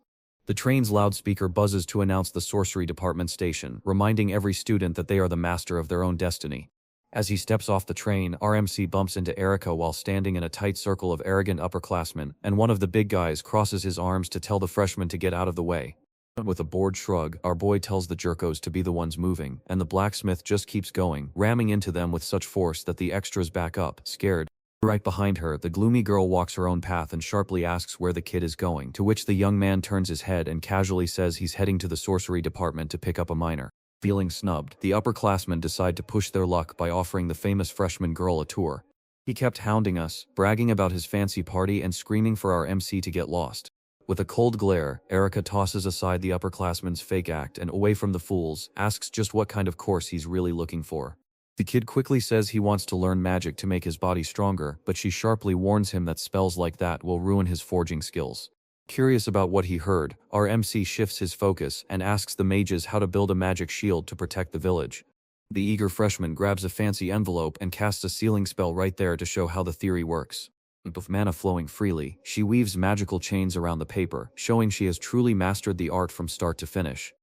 The train's loudspeaker buzzes to announce the sorcery department station, reminding every student that they are the master of their own destiny. As he steps off the train, RMC bumps into Erica while standing in a tight circle of arrogant upperclassmen, and one of the big guys crosses his arms to tell the freshman to get out of the way. With a bored shrug, our boy tells the jerkos to be the ones moving, and the blacksmith just keeps going, ramming into them with such force that the extras back up, scared. Right behind her, the gloomy girl walks her own path and sharply asks where the kid is going, to which the young man turns his head and casually says he's heading to the sorcery department to pick up a minor. Feeling snubbed, the upperclassmen decide to push their luck by offering the famous freshman girl a tour. He kept hounding us, bragging about his fancy party and screaming for our MC to get lost. With a cold glare, Erica tosses aside the upperclassman's fake act and, away from the fools, asks just what kind of course he's really looking for. The kid quickly says he wants to learn magic to make his body stronger, but she sharply warns him that spells like that will ruin his forging skills. Curious about what he heard, our MC shifts his focus and asks the mages how to build a magic shield to protect the village. The eager freshman grabs a fancy envelope and casts a sealing spell right there to show how the theory works. With mana flowing freely, she weaves magical chains around the paper, showing she has truly mastered the art from start to finish.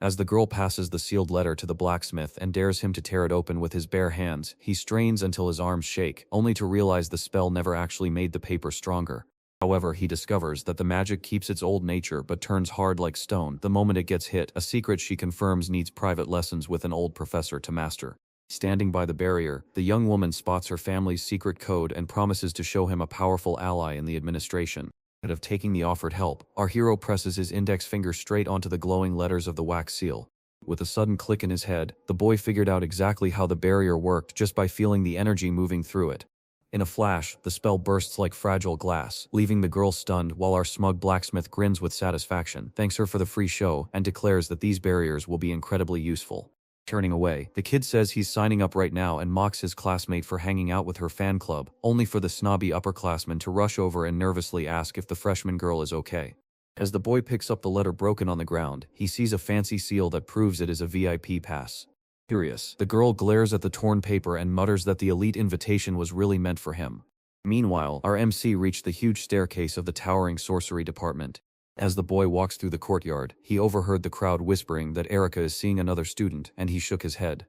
As the girl passes the sealed letter to the blacksmith and dares him to tear it open with his bare hands, he strains until his arms shake, only to realize the spell never actually made the paper stronger. However, he discovers that the magic keeps its old nature but turns hard like stone the moment it gets hit, a secret she confirms needs private lessons with an old professor to master. Standing by the barrier, the young woman spots her family's secret code and promises to show him a powerful ally in the administration. Instead of taking the offered help, our hero presses his index finger straight onto the glowing letters of the wax seal. With a sudden click in his head, the boy figured out exactly how the barrier worked just by feeling the energy moving through it. In a flash, the spell bursts like fragile glass, leaving the girl stunned while our smug blacksmith grins with satisfaction, thanks her for the free show, and declares that these barriers will be incredibly useful. Turning away, the kid says he's signing up right now and mocks his classmate for hanging out with her fan club, only for the snobby upperclassman to rush over and nervously ask if the freshman girl is okay. As the boy picks up the letter broken on the ground, he sees a fancy seal that proves it is a VIP pass. Furious, the girl glares at the torn paper and mutters that the elite invitation was really meant for him. Meanwhile, our MC reached the huge staircase of the towering sorcery department. As the boy walks through the courtyard, he overheard the crowd whispering that Erica is seeing another student, and he shook his head.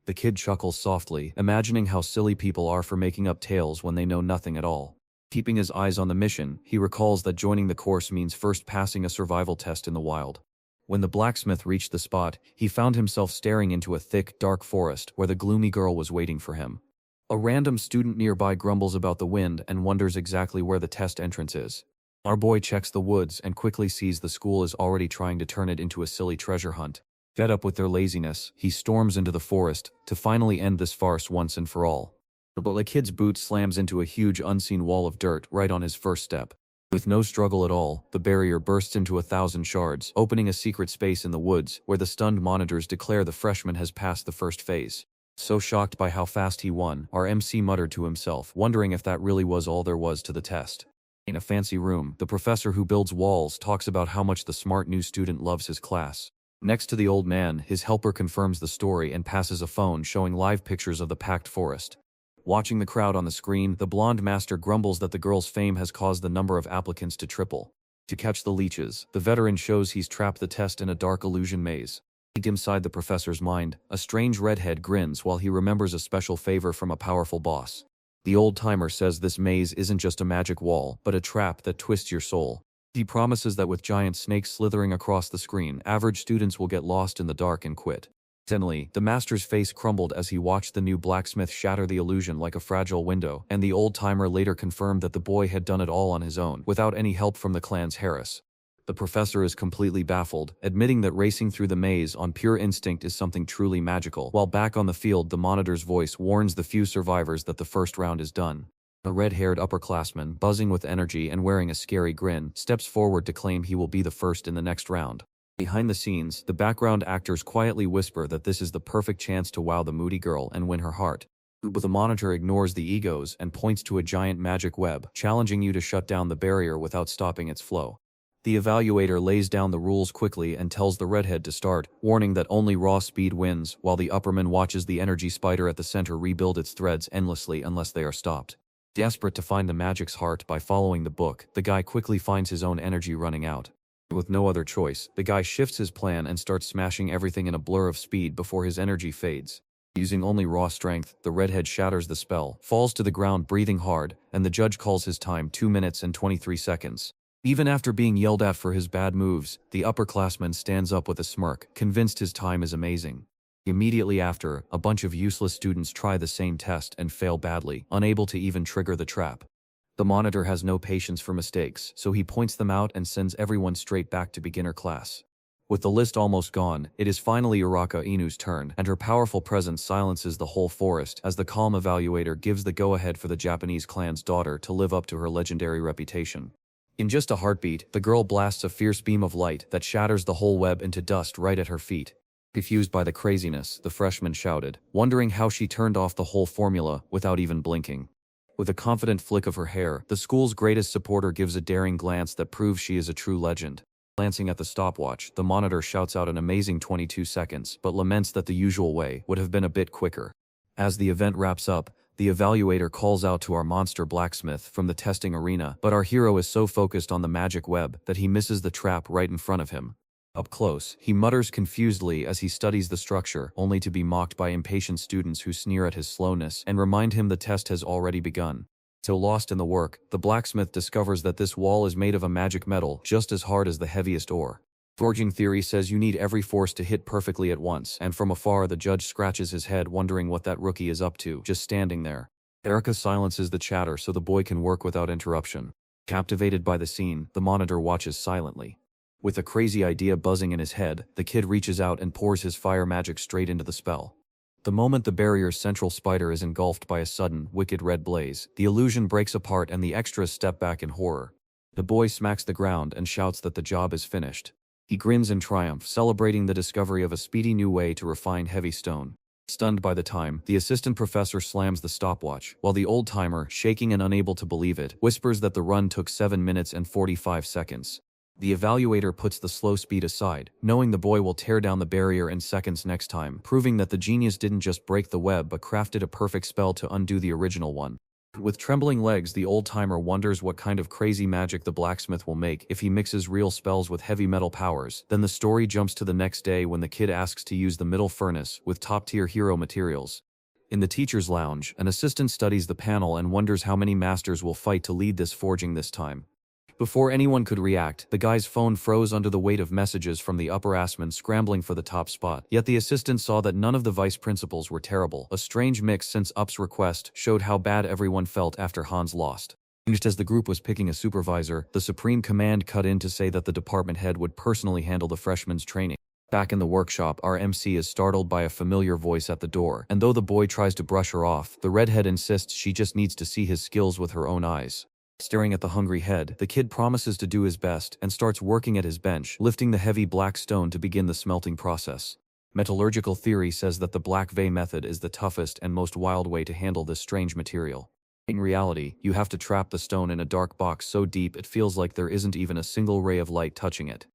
The kid chuckles softly, imagining how silly people are for making up tales when they know nothing at all. Keeping his eyes on the mission, he recalls that joining the course means first passing a survival test in the wild. When the blacksmith reached the spot, he found himself staring into a thick, dark forest where the gloomy girl was waiting for him. A random student nearby grumbles about the wind and wonders exactly where the test entrance is. Our boy checks the woods and quickly sees the school is already trying to turn it into a silly treasure hunt. Fed up with their laziness, he storms into the forest to finally end this farce once and for all. But the kid's boot slams into a huge unseen wall of dirt right on his first step. With no struggle at all, the barrier bursts into 1,000 shards, opening a secret space in the woods where the stunned monitors declare the freshman has passed the first phase. So shocked by how fast he won, our MC muttered to himself, wondering if that really was all there was to the test. In a fancy room, the professor who builds walls talks about how much the smart new student loves his class. Next to the old man, his helper confirms the story and passes a phone showing live pictures of the packed forest. Watching the crowd on the screen, the blonde master grumbles that the girl's fame has caused the number of applicants to triple. To catch the leeches, the veteran shows he's trapped the test in a dark illusion maze. Deep inside the professor's mind, a strange redhead grins while he remembers a special favor from a powerful boss. The old-timer says this maze isn't just a magic wall, but a trap that twists your soul. He promises that with giant snakes slithering across the screen, average students will get lost in the dark and quit. Suddenly, the master's face crumbled as he watched the new blacksmith shatter the illusion like a fragile window, and the old-timer later confirmed that the boy had done it all on his own, without any help from the clan's Harris. The professor is completely baffled, admitting that racing through the maze on pure instinct is something truly magical, while back on the field the monitor's voice warns the few survivors that the first round is done. A red-haired upperclassman, buzzing with energy and wearing a scary grin, steps forward to claim he will be the first in the next round. Behind the scenes, the background actors quietly whisper that this is the perfect chance to wow the moody girl and win her heart. But the monitor ignores the egos and points to a giant magic web, challenging you to shut down the barrier without stopping its flow. The evaluator lays down the rules quickly and tells the redhead to start, warning that only raw speed wins, while the upperman watches the energy spider at the center rebuild its threads endlessly unless they are stopped. Desperate to find the magic's heart by following the book, the guy quickly finds his own energy running out. With no other choice, the guy shifts his plan and starts smashing everything in a blur of speed before his energy fades. Using only raw strength, the redhead shatters the spell, falls to the ground breathing hard, and the judge calls his time 2 minutes and 23 seconds. Even after being yelled at for his bad moves, the upperclassman stands up with a smirk, convinced his time is amazing. Immediately after, a bunch of useless students try the same test and fail badly, unable to even trigger the trap. The monitor has no patience for mistakes, so he points them out and sends everyone straight back to beginner class. With the list almost gone, it is finally Uraka Inu's turn, and her powerful presence silences the whole forest as the calm evaluator gives the go-ahead for the Japanese clan's daughter to live up to her legendary reputation. In just a heartbeat, the girl blasts a fierce beam of light that shatters the whole web into dust right at her feet. Confused by the craziness, the freshman shouted, wondering how she turned off the whole formula without even blinking. With a confident flick of her hair, the school's greatest supporter gives a daring glance that proves she is a true legend. Glancing at the stopwatch, the monitor shouts out an amazing 22 seconds, but laments that the usual way would have been a bit quicker. As the event wraps up, the evaluator calls out to our monster blacksmith from the testing arena, but our hero is so focused on the magic web that he misses the trap right in front of him. Up close, he mutters confusedly as he studies the structure, only to be mocked by impatient students who sneer at his slowness and remind him the test has already begun. So lost in the work, the blacksmith discovers that this wall is made of a magic metal just as hard as the heaviest ore. Forging theory says you need every force to hit perfectly at once, and from afar the judge scratches his head wondering what that rookie is up to, just standing there. Erica silences the chatter so the boy can work without interruption. Captivated by the scene, the monitor watches silently. With a crazy idea buzzing in his head, the kid reaches out and pours his fire magic straight into the spell. The moment the barrier's central spider is engulfed by a sudden, wicked red blaze, the illusion breaks apart and the extras step back in horror. The boy smacks the ground and shouts that the job is finished. He grins in triumph, celebrating the discovery of a speedy new way to refine heavy stone. Stunned by the time, the assistant professor slams the stopwatch, while the old-timer, shaking and unable to believe it, whispers that the run took 7 minutes and 45 seconds. The evaluator puts the slow speed aside, knowing the boy will tear down the barrier in seconds next time, proving that the genius didn't just break the web but crafted a perfect spell to undo the original one. With trembling legs, the old-timer wonders what kind of crazy magic the blacksmith will make if he mixes real spells with heavy metal powers. Then the story jumps to the next day when the kid asks to use the middle furnace with top-tier hero materials. In the teacher's lounge, an assistant studies the panel and wonders how many masters will fight to lead this forging this time. Before anyone could react, the guy's phone froze under the weight of messages from the upperclassmen scrambling for the top spot. Yet the assistant saw that none of the vice principals were terrible. A strange mix since Up's request showed how bad everyone felt after Hans lost. Just as the group was picking a supervisor, the Supreme Command cut in to say that the department head would personally handle the freshmen's training. Back in the workshop, our MC is startled by a familiar voice at the door, and though the boy tries to brush her off, the redhead insists she just needs to see his skills with her own eyes. Staring at the hungry head, the kid promises to do his best and starts working at his bench, lifting the heavy black stone to begin the smelting process. Metallurgical theory says that the black vein method is the toughest and most wild way to handle this strange material. In reality, you have to trap the stone in a dark box so deep it feels like there isn't even a single ray of light touching it.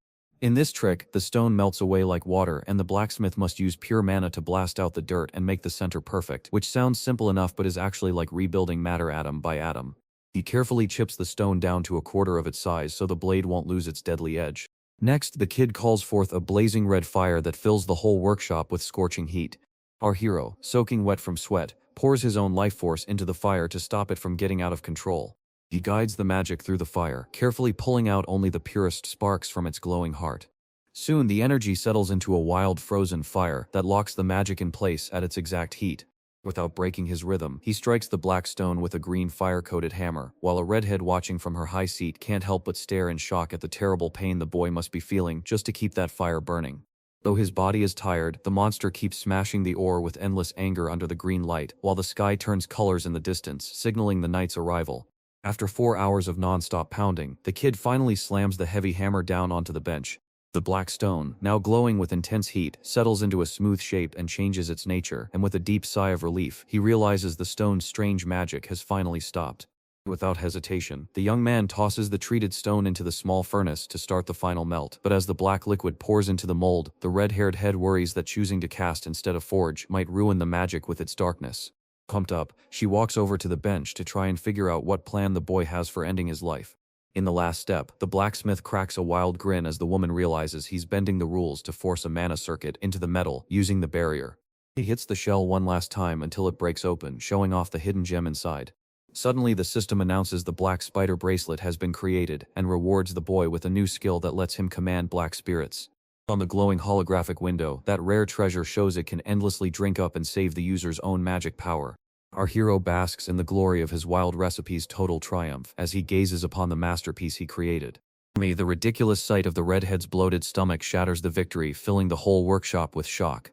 In this trick, the stone melts away like water and the blacksmith must use pure mana to blast out the dirt and make the center perfect, which sounds simple enough but is actually like rebuilding matter atom by atom. He carefully chips the stone down to a quarter of its size so the blade won't lose its deadly edge. Next, the kid calls forth a blazing red fire that fills the whole workshop with scorching heat. Our hero, soaking wet from sweat, pours his own life force into the fire to stop it from getting out of control. He guides the magic through the fire, carefully pulling out only the purest sparks from its glowing heart. Soon the energy settles into a wild frozen fire that locks the magic in place at its exact heat. Without breaking his rhythm, he strikes the black stone with a green fire-coated hammer, while a redhead watching from her high seat can't help but stare in shock at the terrible pain the boy must be feeling just to keep that fire burning. Though his body is tired, the monster keeps smashing the ore with endless anger under the green light, while the sky turns colors in the distance, signaling the night's arrival. After 4 hours of non-stop pounding, the kid finally slams the heavy hammer down onto the bench. The black stone, now glowing with intense heat, settles into a smooth shape and changes its nature, and with a deep sigh of relief, he realizes the stone's strange magic has finally stopped. Without hesitation, the young man tosses the treated stone into the small furnace to start the final melt, but as the black liquid pours into the mold, the red-haired head worries that choosing to cast instead of forge might ruin the magic with its darkness. Pumped up, she walks over to the bench to try and figure out what plan the boy has for ending his life. In the last step, the blacksmith cracks a wild grin as the woman realizes he's bending the rules to force a mana circuit into the metal using the barrier. He hits the shell one last time until it breaks open, showing off the hidden gem inside. Suddenly, the system announces the black spider bracelet has been created and rewards the boy with a new skill that lets him command black spirits. On the glowing holographic window, that rare treasure shows it can endlessly drink up and save the user's own magic power. Our hero basks in the glory of his wild recipe's total triumph as he gazes upon the masterpiece he created. The ridiculous sight of the redhead's bloated stomach shatters the victory, filling the whole workshop with shock.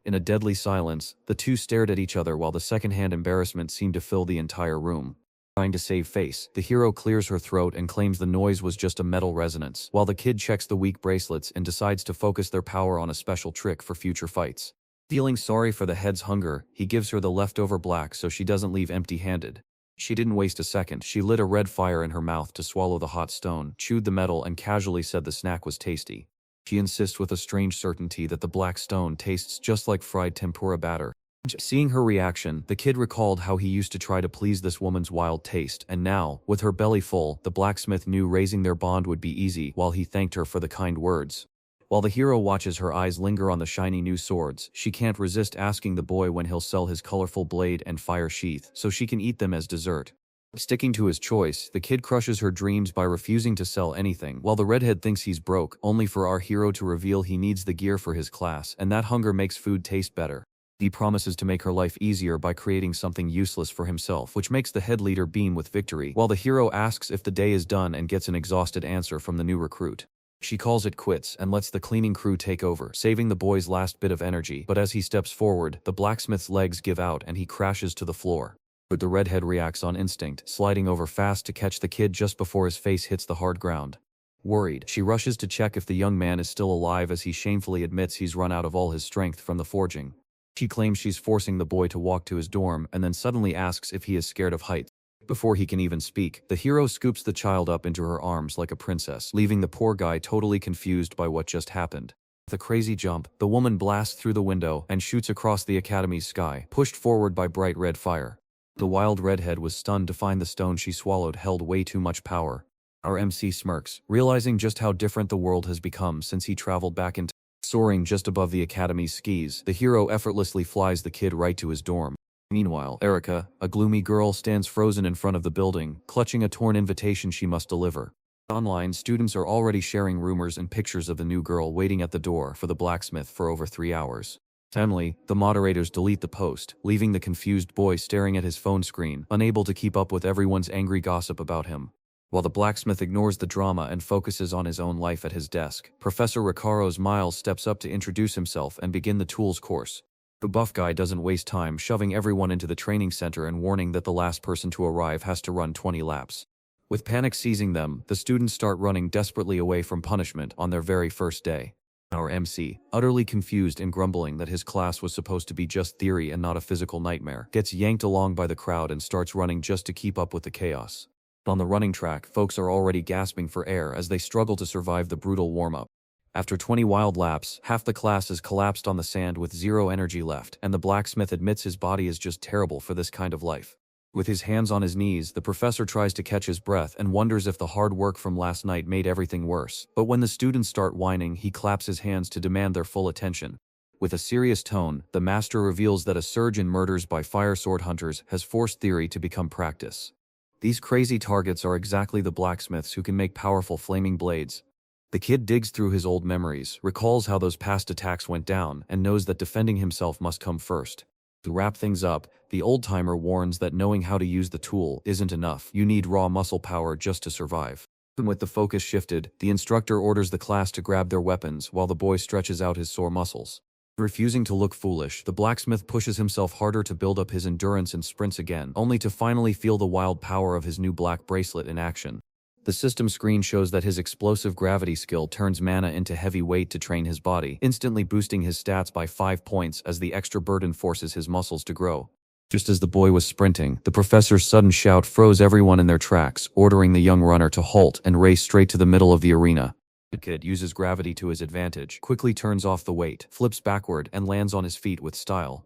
In a deadly silence, the two stared at each other while the secondhand embarrassment seemed to fill the entire room. Trying to save face, the hero clears her throat and claims the noise was just a metal resonance, while the kid checks the weak bracelets and decides to focus their power on a special trick for future fights. Feeling sorry for the head's hunger, he gives her the leftover black so she doesn't leave empty-handed. She didn't waste a second. She lit a red fire in her mouth to swallow the hot stone, chewed the metal and casually said the snack was tasty. She insists with a strange certainty that the black stone tastes just like fried tempura batter. Seeing her reaction, the kid recalled how he used to try to please this woman's wild taste, and now, with her belly full, the blacksmith knew raising their bond would be easy while he thanked her for the kind words. While the hero watches her eyes linger on the shiny new swords, she can't resist asking the boy when he'll sell his colorful blade and fire sheath so she can eat them as dessert. Sticking to his choice, the kid crushes her dreams by refusing to sell anything, while the redhead thinks he's broke, only for our hero to reveal he needs the gear for his class, and that hunger makes food taste better. He promises to make her life easier by creating something useless for himself, which makes the head leader beam with victory, while the hero asks if the day is done and gets an exhausted answer from the new recruit. She calls it quits and lets the cleaning crew take over, saving the boy's last bit of energy, but as he steps forward, the blacksmith's legs give out and he crashes to the floor. But the redhead reacts on instinct, sliding over fast to catch the kid just before his face hits the hard ground. Worried, she rushes to check if the young man is still alive as he shamefully admits he's run out of all his strength from the forging. She claims she's forcing the boy to walk to his dorm and then suddenly asks if he is scared of heights. Before he can even speak, the hero scoops the child up into her arms like a princess, leaving the poor guy totally confused by what just happened. With a crazy jump, the woman blasts through the window and shoots across the academy's sky, pushed forward by bright red fire. The wild redhead was stunned to find the stone she swallowed held way too much power. Our MC smirks, realizing just how different the world has become since he traveled back in time. Soaring just above the academy's skis, the hero effortlessly flies the kid right to his dorm. Meanwhile, Erica, a gloomy girl, stands frozen in front of the building, clutching a torn invitation she must deliver. Online, students are already sharing rumors and pictures of the new girl waiting at the door for the blacksmith for over 3 hours. Finally, the moderators delete the post, leaving the confused boy staring at his phone screen, unable to keep up with everyone's angry gossip about him. While the blacksmith ignores the drama and focuses on his own life at his desk, Professor Ricaro's Miles steps up to introduce himself and begin the tools course. The buff guy doesn't waste time shoving everyone into the training center and warning that the last person to arrive has to run 20 laps. With panic seizing them, the students start running desperately away from punishment on their very first day. Our MC, utterly confused and grumbling that his class was supposed to be just theory and not a physical nightmare, gets yanked along by the crowd and starts running just to keep up with the chaos. On the running track, folks are already gasping for air as they struggle to survive the brutal warm-up. After 20 wild laps, half the class is collapsed on the sand with zero energy left, and the blacksmith admits his body is just terrible for this kind of life. With his hands on his knees, the professor tries to catch his breath and wonders if the hard work from last night made everything worse. But when the students start whining, he claps his hands to demand their full attention. With a serious tone, the master reveals that a surge in murders by fire sword hunters has forced theory to become practice. These crazy targets are exactly the blacksmiths who can make powerful flaming blades. The kid digs through his old memories, recalls how those past attacks went down, and knows that defending himself must come first. To wrap things up, the old-timer warns that knowing how to use the tool isn't enough. You need raw muscle power just to survive. And with the focus shifted, the instructor orders the class to grab their weapons while the boy stretches out his sore muscles. Refusing to look foolish, the blacksmith pushes himself harder to build up his endurance and sprints again, only to finally feel the wild power of his new black bracelet in action. The system screen shows that his explosive gravity skill turns mana into heavy weight to train his body, instantly boosting his stats by 5 points as the extra burden forces his muscles to grow. Just as the boy was sprinting, the professor's sudden shout froze everyone in their tracks, ordering the young runner to halt and race straight to the middle of the arena. The kid uses gravity to his advantage, quickly turns off the weight, flips backward, and lands on his feet with style.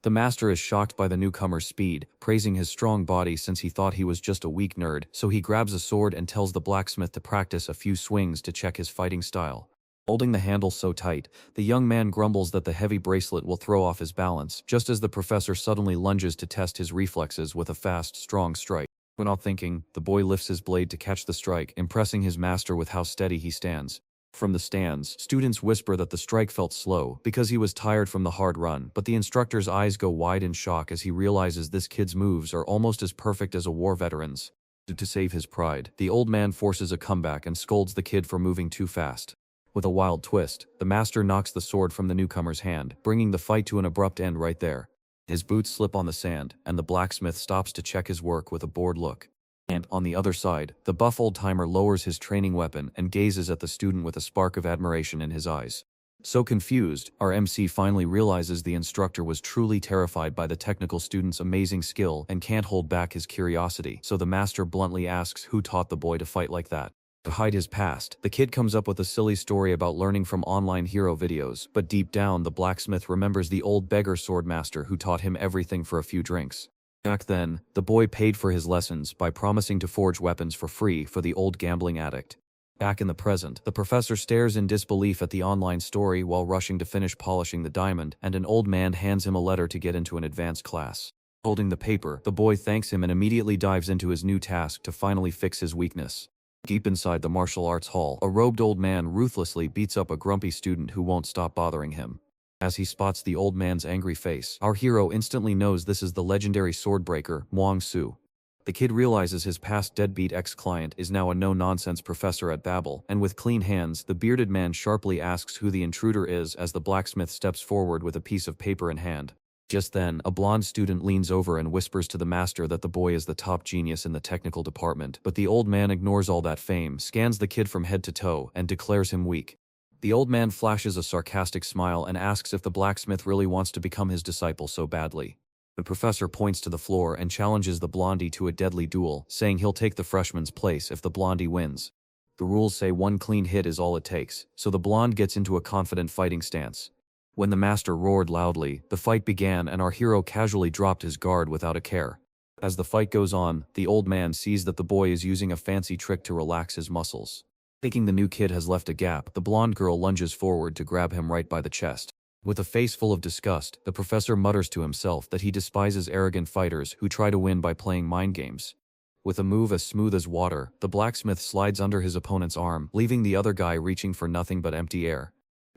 The master is shocked by the newcomer's speed, praising his strong body since he thought he was just a weak nerd, so he grabs a sword and tells the blacksmith to practice a few swings to check his fighting style. Holding the handle so tight, the young man grumbles that the heavy bracelet will throw off his balance, just as the professor suddenly lunges to test his reflexes with a fast, strong strike. Without thinking, the boy lifts his blade to catch the strike, impressing his master with how steady he stands. From the stands, students whisper that the strike felt slow because he was tired from the hard run, but the instructor's eyes go wide in shock as he realizes this kid's moves are almost as perfect as a war veteran's. To save his pride, the old man forces a comeback and scolds the kid for moving too fast. With a wild twist, the master knocks the sword from the newcomer's hand, bringing the fight to an abrupt end right there. His boots slip on the sand, and the blacksmith stops to check his work with a bored look. And, on the other side, the buff old-timer lowers his training weapon and gazes at the student with a spark of admiration in his eyes. So confused, our MC finally realizes the instructor was truly terrified by the technical student's amazing skill and can't hold back his curiosity, so the master bluntly asks who taught the boy to fight like that. To hide his past, the kid comes up with a silly story about learning from online hero videos, but deep down the blacksmith remembers the old beggar swordmaster who taught him everything for a few drinks. Back then, the boy paid for his lessons by promising to forge weapons for free for the old gambling addict. Back in the present, the professor stares in disbelief at the online story while rushing to finish polishing the diamond, and an old man hands him a letter to get into an advanced class. Holding the paper, the boy thanks him and immediately dives into his new task to finally fix his weakness. Deep inside the martial arts hall, a robed old man ruthlessly beats up a grumpy student who won't stop bothering him. As he spots the old man's angry face, our hero instantly knows this is the legendary swordbreaker, Wang Su. The kid realizes his past deadbeat ex-client is now a no-nonsense professor at Babel, and with clean hands, the bearded man sharply asks who the intruder is as the blacksmith steps forward with a piece of paper in hand. Just then, a blonde student leans over and whispers to the master that the boy is the top genius in the technical department, but the old man ignores all that fame, scans the kid from head to toe, and declares him weak. The old man flashes a sarcastic smile and asks if the blacksmith really wants to become his disciple so badly. The professor points to the floor and challenges the blondie to a deadly duel, saying he'll take the freshman's place if the blondie wins. The rules say one clean hit is all it takes, so the blonde gets into a confident fighting stance. When the master roared loudly, the fight began and our hero casually dropped his guard without a care. As the fight goes on, the old man sees that the boy is using a fancy trick to relax his muscles. Thinking the new kid has left a gap, the blonde girl lunges forward to grab him right by the chest. With a face full of disgust, the professor mutters to himself that he despises arrogant fighters who try to win by playing mind games. With a move as smooth as water, the blacksmith slides under his opponent's arm, leaving the other guy reaching for nothing but empty air.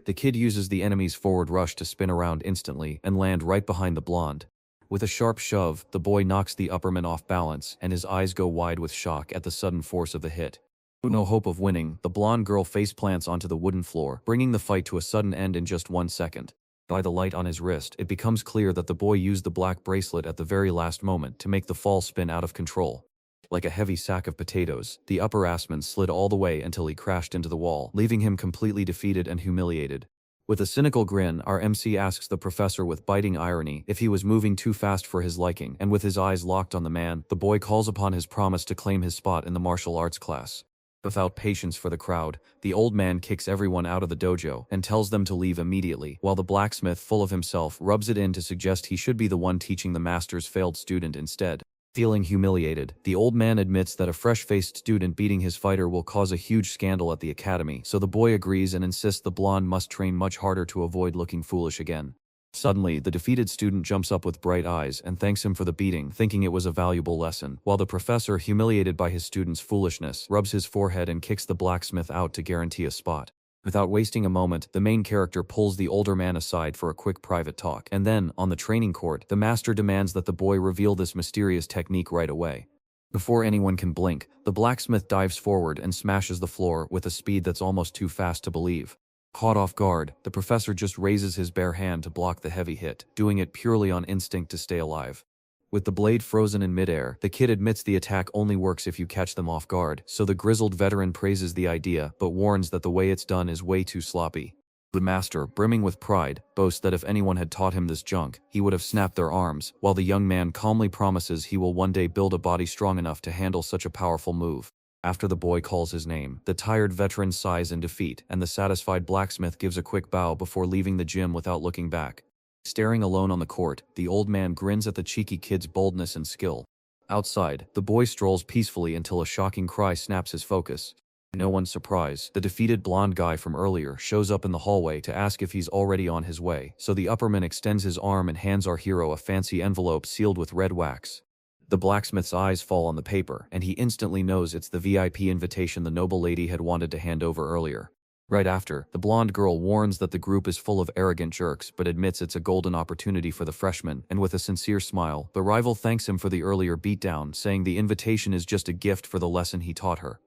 The kid uses the enemy's forward rush to spin around instantly and land right behind the blonde. With a sharp shove, the boy knocks the upperman off balance, and his eyes go wide with shock at the sudden force of the hit. With no hope of winning, the blonde girl faceplants onto the wooden floor, bringing the fight to a sudden end in just 1 second. By the light on his wrist, it becomes clear that the boy used the black bracelet at the very last moment to make the fall spin out of control. Like a heavy sack of potatoes, the upperclassman slid all the way until he crashed into the wall, leaving him completely defeated and humiliated. With a cynical grin, our MC asks the professor with biting irony if he was moving too fast for his liking, and with his eyes locked on the man, the boy calls upon his promise to claim his spot in the martial arts class. Without patience for the crowd, the old man kicks everyone out of the dojo and tells them to leave immediately, while the blacksmith, full of himself, rubs it in to suggest he should be the one teaching the master's failed student instead. Feeling humiliated, the old man admits that a fresh-faced student beating his fighter will cause a huge scandal at the academy, so the boy agrees and insists the blonde must train much harder to avoid looking foolish again. Suddenly, the defeated student jumps up with bright eyes and thanks him for the beating, thinking it was a valuable lesson, while the professor, humiliated by his student's foolishness, rubs his forehead and kicks the blacksmith out to guarantee a spot. Without wasting a moment, the main character pulls the older man aside for a quick private talk, and then, on the training court, the master demands that the boy reveal this mysterious technique right away. Before anyone can blink, the blacksmith dives forward and smashes the floor with a speed that's almost too fast to believe. Caught off guard, the professor just raises his bare hand to block the heavy hit, doing it purely on instinct to stay alive. With the blade frozen in midair, the kid admits the attack only works if you catch them off guard, so the grizzled veteran praises the idea but warns that the way it's done is way too sloppy. The master, brimming with pride, boasts that if anyone had taught him this junk, he would have snapped their arms, while the young man calmly promises he will one day build a body strong enough to handle such a powerful move. After the boy calls his name, the tired veteran sighs in defeat, and the satisfied blacksmith gives a quick bow before leaving the gym without looking back. Staring alone on the court, the old man grins at the cheeky kid's boldness and skill. Outside, the boy strolls peacefully until a shocking cry snaps his focus. To no one's surprise, the defeated blonde guy from earlier shows up in the hallway to ask if he's already on his way, so the upperman extends his arm and hands our hero a fancy envelope sealed with red wax. The blacksmith's eyes fall on the paper, and he instantly knows it's the VIP invitation the noble lady had wanted to hand over earlier. Right after, the blonde girl warns that the group is full of arrogant jerks but admits it's a golden opportunity for the freshman, and with a sincere smile, the rival thanks him for the earlier beatdown, saying the invitation is just a gift for the lesson he taught her.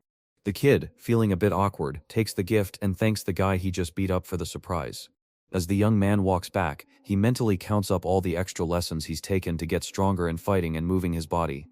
The kid, feeling a bit awkward, takes the gift and thanks the guy he just beat up for the surprise. As the young man walks back, he mentally counts up all the extra lessons he's taken to get stronger in fighting and moving his body.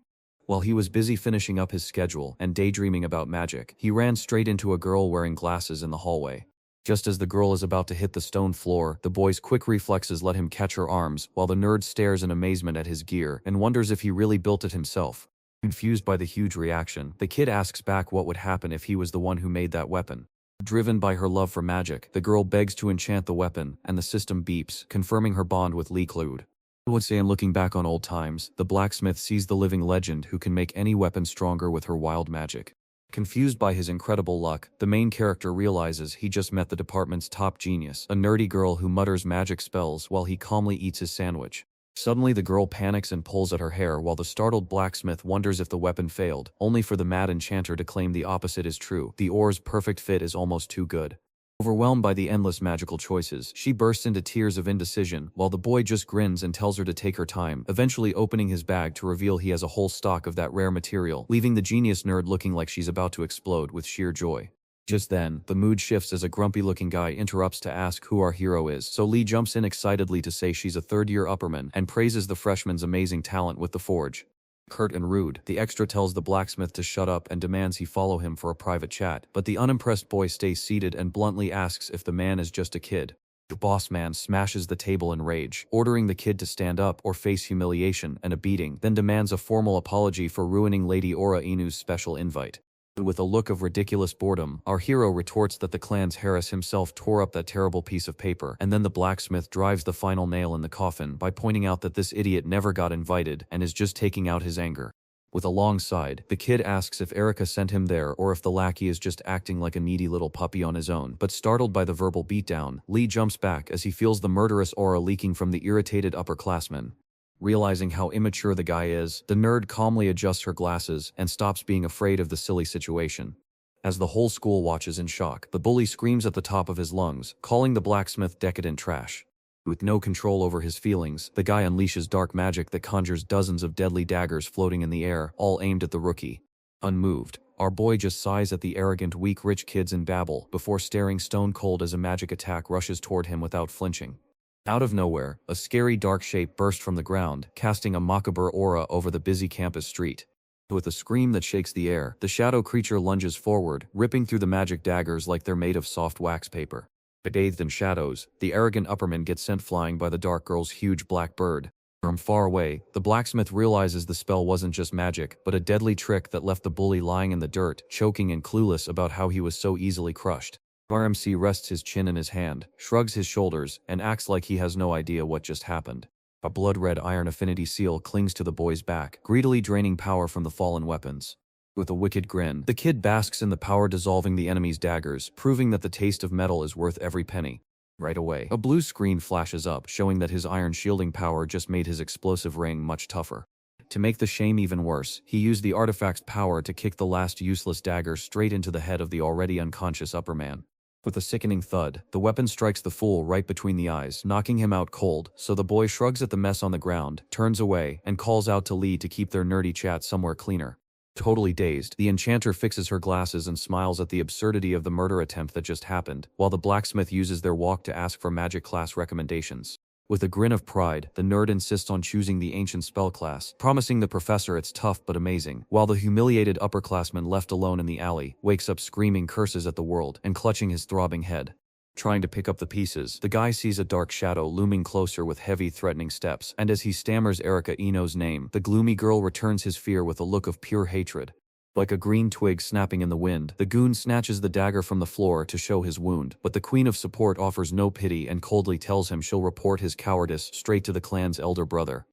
While he was busy finishing up his schedule and daydreaming about magic, he ran straight into a girl wearing glasses in the hallway. Just as the girl is about to hit the stone floor, the boy's quick reflexes let him catch her arms, while the nerd stares in amazement at his gear and wonders if he really built it himself. Confused by the huge reaction, the kid asks back what would happen if he was the one who made that weapon. Driven by her love for magic, the girl begs to enchant the weapon, and the system beeps, confirming her bond with Lee Clued. And looking back on old times, the blacksmith sees the living legend who can make any weapon stronger with her wild magic. Confused by his incredible luck, the main character realizes he just met the department's top genius, a nerdy girl who mutters magic spells while he calmly eats his sandwich. Suddenly the girl panics and pulls at her hair while the startled blacksmith wonders if the weapon failed, only for the mad enchanter to claim the opposite is true. The ore's perfect fit is almost too good. Overwhelmed by the endless magical choices, she bursts into tears of indecision, while the boy just grins and tells her to take her time, eventually opening his bag to reveal he has a whole stock of that rare material, leaving the genius nerd looking like she's about to explode with sheer joy. Just then, the mood shifts as a grumpy-looking guy interrupts to ask who our hero is, so Lee jumps in excitedly to say she's a third-year upperman and praises the freshman's amazing talent with the forge. Curt and rude, the extra tells the blacksmith to shut up and demands he follow him for a private chat, but the unimpressed boy stays seated and bluntly asks if the man is just a kid. The boss man smashes the table in rage, ordering the kid to stand up or face humiliation and a beating, then demands a formal apology for ruining Lady Aura Inu's special invite. With a look of ridiculous boredom, our hero retorts that the clan's Harris himself tore up that terrible piece of paper, and then the blacksmith drives the final nail in the coffin by pointing out that this idiot never got invited and is just taking out his anger. With a long sigh, the kid asks if Erica sent him there or if the lackey is just acting like a needy little puppy on his own, but startled by the verbal beatdown, Lee jumps back as he feels the murderous aura leaking from the irritated upperclassman. Realizing how immature the guy is, the nerd calmly adjusts her glasses and stops being afraid of the silly situation. As the whole school watches in shock, the bully screams at the top of his lungs, calling the blacksmith decadent trash. With no control over his feelings, the guy unleashes dark magic that conjures dozens of deadly daggers floating in the air, all aimed at the rookie. Unmoved, our boy just sighs at the arrogant, weak rich kids and babble before staring stone cold as a magic attack rushes toward him without flinching. Out of nowhere, a scary dark shape burst from the ground, casting a macabre aura over the busy campus street. With a scream that shakes the air, the shadow creature lunges forward, ripping through the magic daggers like they're made of soft wax paper. Bathed in shadows, the arrogant upperman gets sent flying by the dark girl's huge black bird. From far away, the blacksmith realizes the spell wasn't just magic, but a deadly trick that left the bully lying in the dirt, choking and clueless about how he was so easily crushed. RMC rests his chin in his hand, shrugs his shoulders, and acts like he has no idea what just happened. A blood-red iron affinity seal clings to the boy's back, greedily draining power from the fallen weapons. With a wicked grin, the kid basks in the power dissolving the enemy's daggers, proving that the taste of metal is worth every penny. Right away, a blue screen flashes up, showing that his iron shielding power just made his explosive ring much tougher. To make the shame even worse, he used the artifact's power to kick the last useless dagger straight into the head of the already unconscious upperman. With a sickening thud, the weapon strikes the fool right between the eyes, knocking him out cold, so the boy shrugs at the mess on the ground, turns away, and calls out to Lee to keep their nerdy chat somewhere cleaner. Totally dazed, the enchanter fixes her glasses and smiles at the absurdity of the murder attempt that just happened, while the blacksmith uses their walk to ask for magic class recommendations. With a grin of pride, the nerd insists on choosing the ancient spell class, promising the professor it's tough but amazing, while the humiliated upperclassman left alone in the alley wakes up screaming curses at the world and clutching his throbbing head. Trying to pick up the pieces, the guy sees a dark shadow looming closer with heavy, threatening steps, and as he stammers Erica Ino's name, the gloomy girl returns his fear with a look of pure hatred. Like a green twig snapping in the wind, the goon snatches the dagger from the floor to show his wound, but the Queen of Support offers no pity and coldly tells him she'll report his cowardice straight to the clan's elder brother.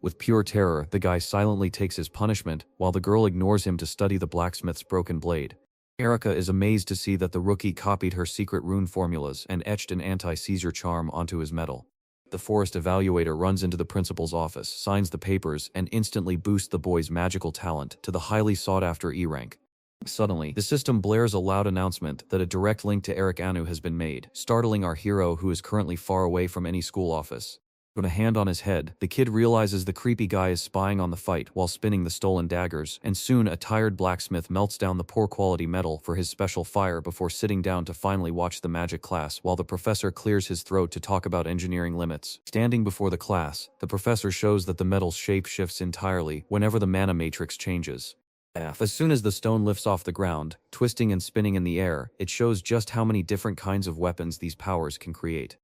With pure terror, the guy silently takes his punishment, while the girl ignores him to study the blacksmith's broken blade. Erica is amazed to see that the rookie copied her secret rune formulas and etched an anti-seizure charm onto his medal. The forest evaluator runs into the principal's office, signs the papers, and instantly boosts the boy's magical talent to the highly sought-after E rank. Suddenly, the system blares a loud announcement that a direct link to Eric Anu has been made, startling our hero who is currently far away from any school office. With a hand on his head, the kid realizes the creepy guy is spying on the fight while spinning the stolen daggers, and soon a tired blacksmith melts down the poor quality metal for his special fire before sitting down to finally watch the magic class while the professor clears his throat to talk about engineering limits. Standing before the class, the professor shows that the metal's shape shifts entirely whenever the mana matrix changes. As soon as the stone lifts off the ground, twisting and spinning in the air, it shows just how many different kinds of weapons these powers can create.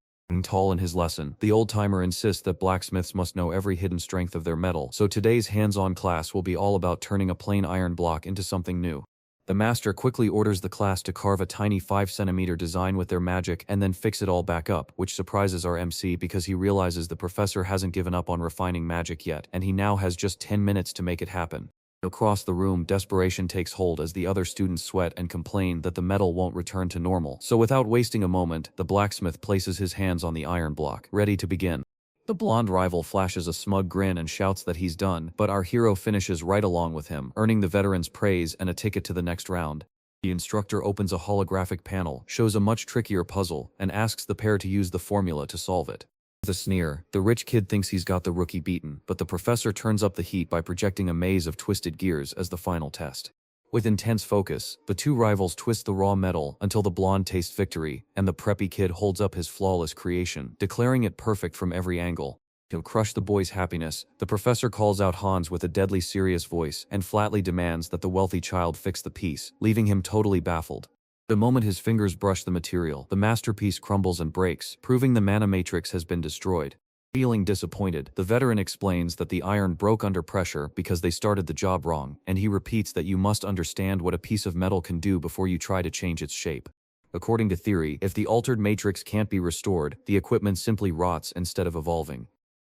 Tall in his lesson, the old-timer insists that blacksmiths must know every hidden strength of their metal, so today's hands-on class will be all about turning a plain iron block into something new. The master quickly orders the class to carve a tiny 5-centimeter design with their magic and then fix it all back up, which surprises our MC because he realizes the professor hasn't given up on refining magic yet, and he now has just 10 minutes to make it happen. Across the room, desperation takes hold as the other students sweat and complain that the metal won't return to normal. So without wasting a moment, the blacksmith places his hands on the iron block, ready to begin. The blonde rival flashes a smug grin and shouts that he's done, but our hero finishes right along with him, earning the veteran's praise and a ticket to the next round. The instructor opens a holographic panel, shows a much trickier puzzle, and asks the pair to use the formula to solve it. With a sneer, the rich kid thinks he's got the rookie beaten, but the professor turns up the heat by projecting a maze of twisted gears as the final test. With intense focus, the two rivals twist the raw metal until the blonde tastes victory, and the preppy kid holds up his flawless creation, declaring it perfect from every angle. To crush the boy's happiness, the professor calls out Hans with a deadly serious voice and flatly demands that the wealthy child fix the piece, leaving him totally baffled. The moment his fingers brush the material, the masterpiece crumbles and breaks, proving the mana matrix has been destroyed. Feeling disappointed, the veteran explains that the iron broke under pressure because they started the job wrong, and he repeats that you must understand what a piece of metal can do before you try to change its shape. According to theory, if the altered matrix can't be restored, the equipment simply rots instead of evolving.